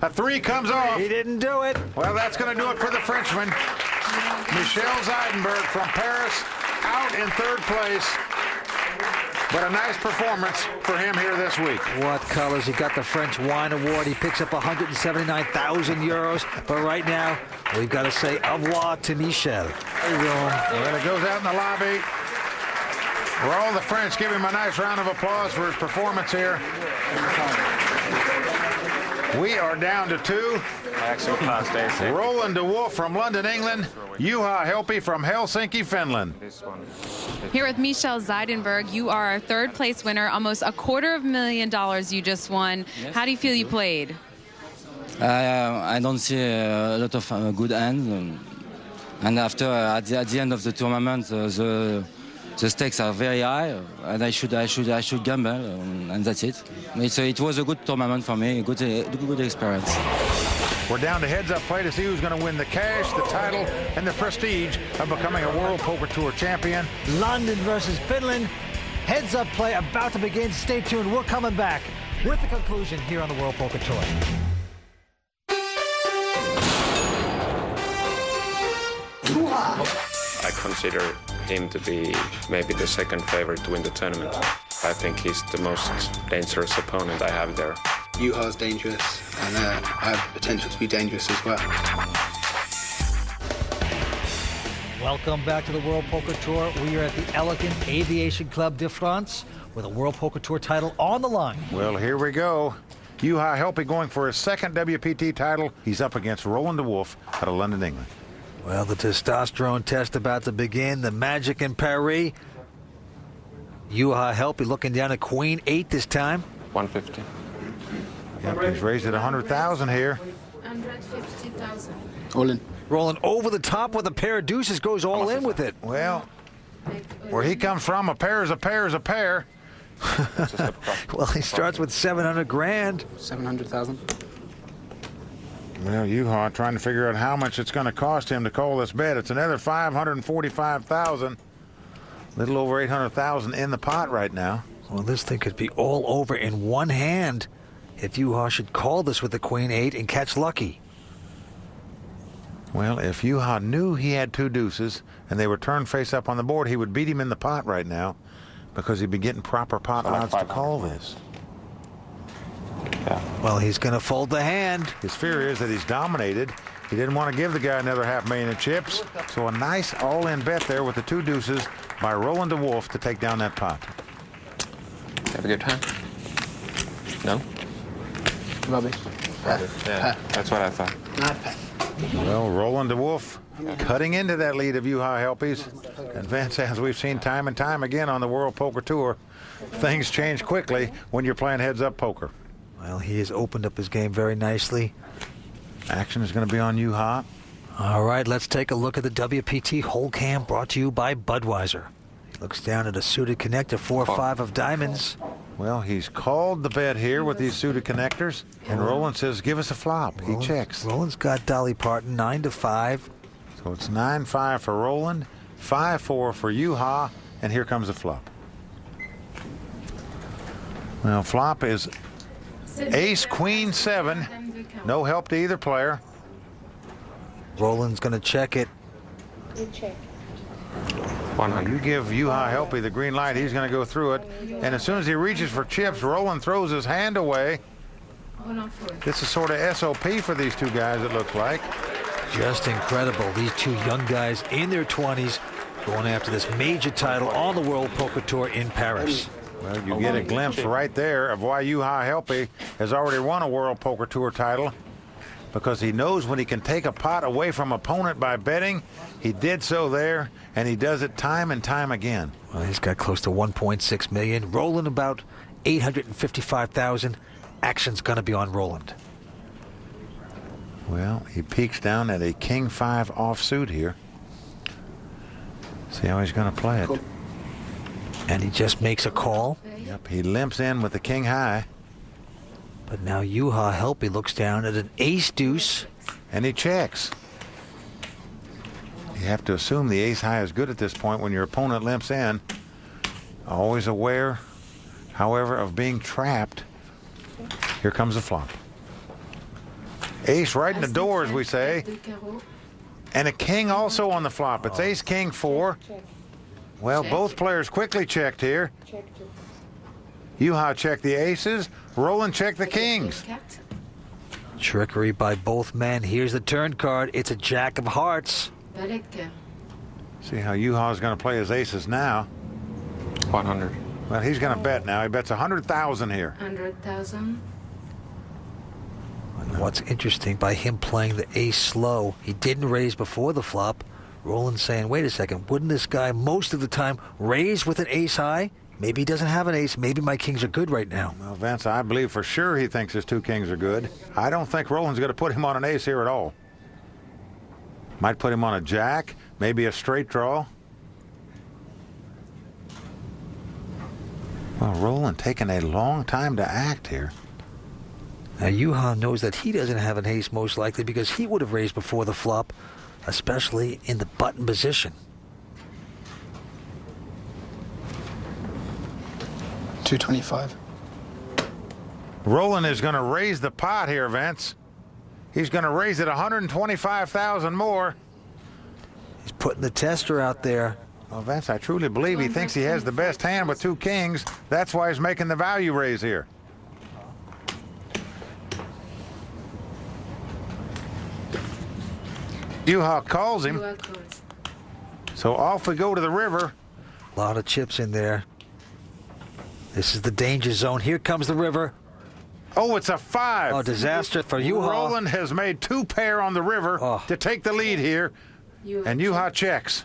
A three comes off. He didn't do it. Well, that's going to do it for the Frenchman. Michel Zeidenberg from Paris out in third place. But a nice performance for him here this week. What colors? He got the French Wine Award. He picks up 179,000 euros. But right now, we've got to say au revoir to Michel. There you go. Well, it goes out in the lobby. Where all the French give him a nice round of applause for his performance here. We are down to two. Roland de Wolf from London, England. Juha Helppi from Helsinki, Finland. Here with Michel Zeidenberg, you are our third place winner, almost $250,000 you just won. Yes. How do you feel you played? I don't see a lot of good hands. And after, at the end of the tournament, the stakes are very high, and I should gamble, and that's it. It was a good tournament for me, a good experience. We're down to heads-up play to see who's going to win the cash, the title, and the prestige of becoming a World Poker Tour champion. London versus Finland. Heads-up play about to begin. Stay tuned. We're coming back with the conclusion here on the World Poker Tour. I consider him to be maybe the second favorite to win the tournament. I think he's the most dangerous opponent I have there. Juha's dangerous, and I have potential to be dangerous as well. Welcome back to the World Poker Tour. We are at the Elegant Aviation Club de France with a World Poker Tour title on the line. Well, here we go. Juha Helppi going for his second WPT title. He's up against Roland de Wolf out of London, England. Well, the testosterone test about to begin. The magic in Paris. Juha Helppi looking down at Queen 8 this time. 150. Yep, he's raised at 100,000 here. 150,000. All in. Rolling over the top with a pair of deuces, goes all in with it. Well, where he comes from, a pair is a pair is a pair. Well, he starts with 700 grand. 700,000. Well, Juha trying to figure out how much it's going to cost him to call this bet. It's another 545,000. Little over 800,000 in the pot right now. Well, this thing could be all over in one hand if Juha should call this with the Queen 8 and catch lucky. Well, if Juha knew he had two deuces and they were turned face up on the board, he would beat him in the pot right now because he'd be getting proper pot odds to call this. Yeah. Well, he's going to fold the hand. His fear is that he's dominated. He didn't want to give the guy another $500,000 in chips. So a nice all-in bet there with the two deuces by Roland de Wolf to take down that pot. Have a good time? No? Rubbish. Yeah, that's what I thought. Well, Roland de Wolf cutting into that lead of Juha Helppi's. And Vince, as we've seen time and time again on the World Poker Tour, things change quickly when you're playing heads-up poker. Well, he has opened up his game very nicely. Action is going to be on Juha. All right, let's take a look at the WPT whole cam brought to you by Budweiser. He looks down at a suited connector, 4-5 of diamonds. Well, he's called the bet here with these suited connectors, and Roland says, give us a flop. He checks. Roland's got Dolly Parton, 9-5. So it's 9-5 for Roland, 5-4 for Juha, and here comes the flop. Well, flop is ace, queen, 7. No help to either player. Roland's going to check it. You give Juha Helpy the green light, he's going to go through it. And as soon as he reaches for chips, Roland throws his hand away. This is sort of SOP for these two guys, it looks like. Just incredible. These two young guys in their 20s going after this major title on the World Poker Tour in Paris. Well, you get a glimpse right there of why Juha Helpy has already won a World Poker Tour title, because he knows when he can take a pot away from opponent by betting. He did so there, and he does it time and time again. Well, he's got close to 1.6 million. Roland about 855,000. Action's going to be on Roland. Well, he peeks down at a king 5 offsuit here. See how he's going to play it. And he just makes a call. Yep, he limps in with the king high. But now Juha Helpy looks down at an ace deuce. And he checks. You have to assume the ace high is good at this point when your opponent limps in. Always aware, however, of being trapped. Here comes the flop. Ace right in the door, as we say. And a king also on the flop. It's ace, king, 4. Well, both players quickly checked here. Juha checked the aces. Roland checked the kings. Trickery by both men. Here's the turn card. It's a jack of hearts. See how Juha's going to play his aces now. 100. Well, he's going to bet now. He bets 100,000 here. 100,000. And what's interesting, by him playing the ace slow, he didn't raise before the flop. Roland's saying, wait a second, wouldn't this guy most of the time raise with an ace high? Maybe he doesn't have an ace. Maybe my kings are good right now. Well, Vince, I believe for sure he thinks his 2 kings are good. I don't think Roland's going to put him on an ace here at all. Might put him on a jack, maybe a straight draw. Well, Roland taking a long time to act here. Now, Juha knows that he doesn't have an ace most likely because he would have raised before the flop, especially in the button position. 225. Roland is going to raise the pot here, Vince. He's going to raise it 125,000 more. He's putting the tester out there. Well, Vince, I truly believe he thinks he has the best hand with 2 kings. That's why he's making the value raise here. Juha calls him. So off we go to the river. A lot of chips in there. This is the danger zone. Here comes the river. Oh, it's a 5. Oh, disaster for Juha. Roland has made 2 pair on the river to take the lead here. And Juha checks.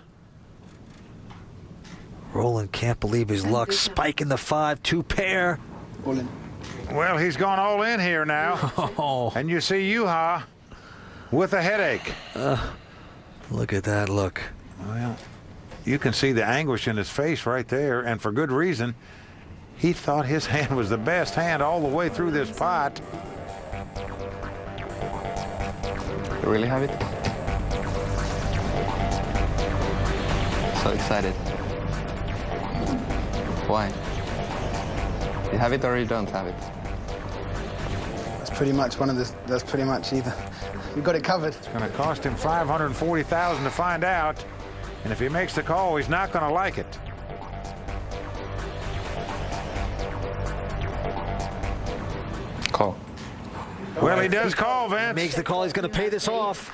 Roland can't believe his luck. Spiking the 5, 2 pair. Well, he's gone all in here now. And you see Juha with a headache. Look at that look. Well, you can see the anguish in his face right there, and for good reason. He thought his hand was the best hand all the way through this pot. You really have it? So excited. Why? You have it or you don't have it? That's pretty much that's pretty much either. We got it covered. It's going to cost him $540,000 to find out. And if he makes the call, he's not going to like it. Call. Well, he does call, Vince. He makes the call. He's going to pay this off.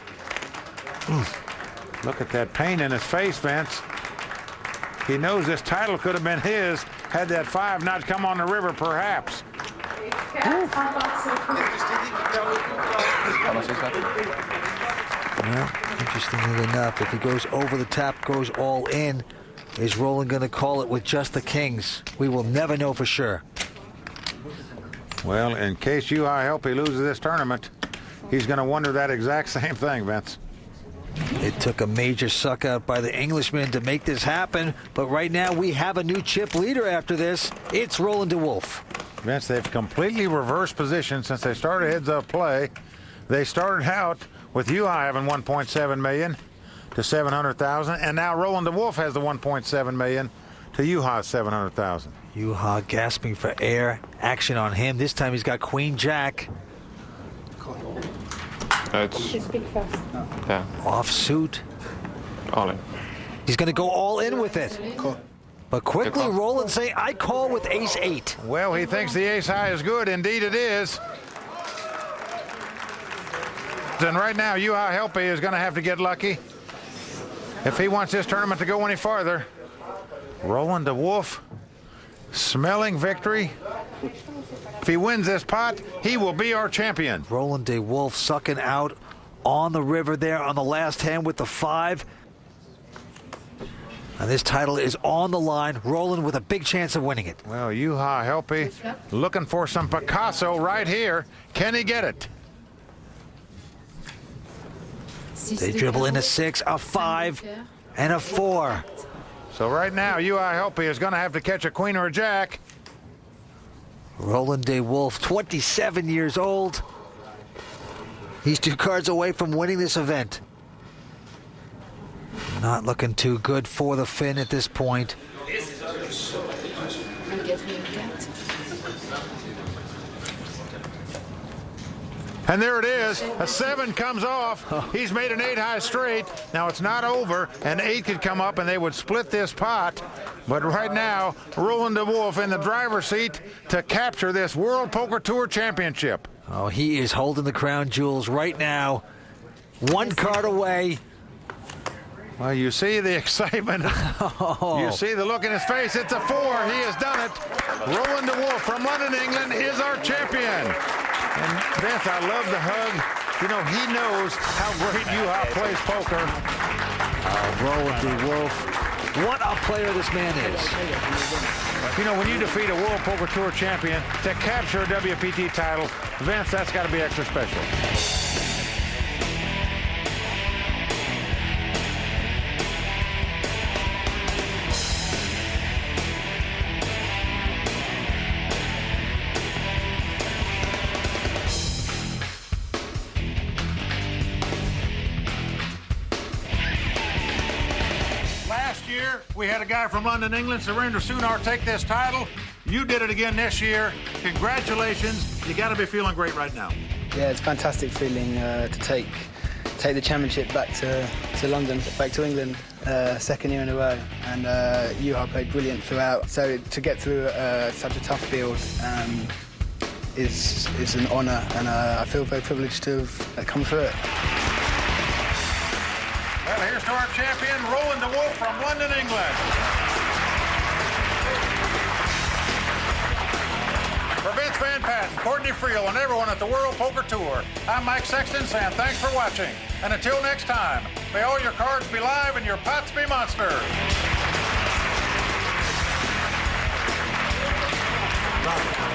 Look at that pain in his face, Vince. He knows this title could have been his had that 5 not come on the river, perhaps. Well, interestingly enough, if he goes over the top, goes all in, is Roland going to call it with just the kings? We will never know for sure. Well, in case Juha Helpy loses this tournament, he's going to wonder that exact same thing, Vince. It took a major suck out by the Englishman to make this happen, but right now we have a new chip leader after this. It's Roland de Wolf. Vince, they've completely reversed position since they started heads-up play. They started out with Juha having 1.7 million. to $700,000, and now Roland DeWolf has the $1.7 million to Juha's $700,000. Juha gasping for air. Action on him. This time he's got Queen Jack. Yeah. Offsuit. All in. He's going to go all in with it. But quickly, Roland saying, I call with ace-8. Well, he thinks the ace-high is good. Indeed it is. And right now, Juha Helpe is going to have to get lucky if he wants this tournament to go any farther. Roland DeWolf smelling victory. If he wins this pot, he will be our champion. Roland DeWolf sucking out on the river there on the last hand with the 5. And this title is on the line. Roland with a big chance of winning it. Well, Juha Helpe looking for some Picasso right here. Can he get it? They dribble in a 6, a 5, and a 4. So right now, Juha Helpe is going to have to catch a queen or a jack. Roland DeWolf, 27 years old. He's 2 cards away from winning this event. Not looking too good for the Finn at this point. And there it is. A 7 comes off. He's made an 8-high straight. Now it's not over. An 8 could come up and they would split this pot. But right now, Roland DeWolf in the driver's seat to capture this World Poker Tour Championship. Oh, he is holding the crown jewels right now. 1 card away. Well, you see the excitement. You see the look in his face. It's a 4. He has done it. Roland DeWolf from London, England is our champion. And Vince, I love the hug. You know, he knows how great Juha plays poker. Roland DeWolf. What a player this man is. You know, when you defeat a World Poker Tour champion to capture a WPT title, Vince, that's got to be extra special. We had a guy from London, England, Surrender Sunar, take this title. You did it again this year. Congratulations. You got to be feeling great right now. Yeah, it's a fantastic feeling to take the championship back to London, back to England, 2nd year in a row. And Juha played brilliant throughout. So to get through such a tough field is an honour, and I feel very privileged to have come through it. Well, here's to our champion, Roland DeWolf from London, England. For Vince Van Patten, Courtney Friel, and everyone at the World Poker Tour, I'm Mike Sexton saying thanks for watching. And until next time, may all your cards be live and your pots be monster. Robert.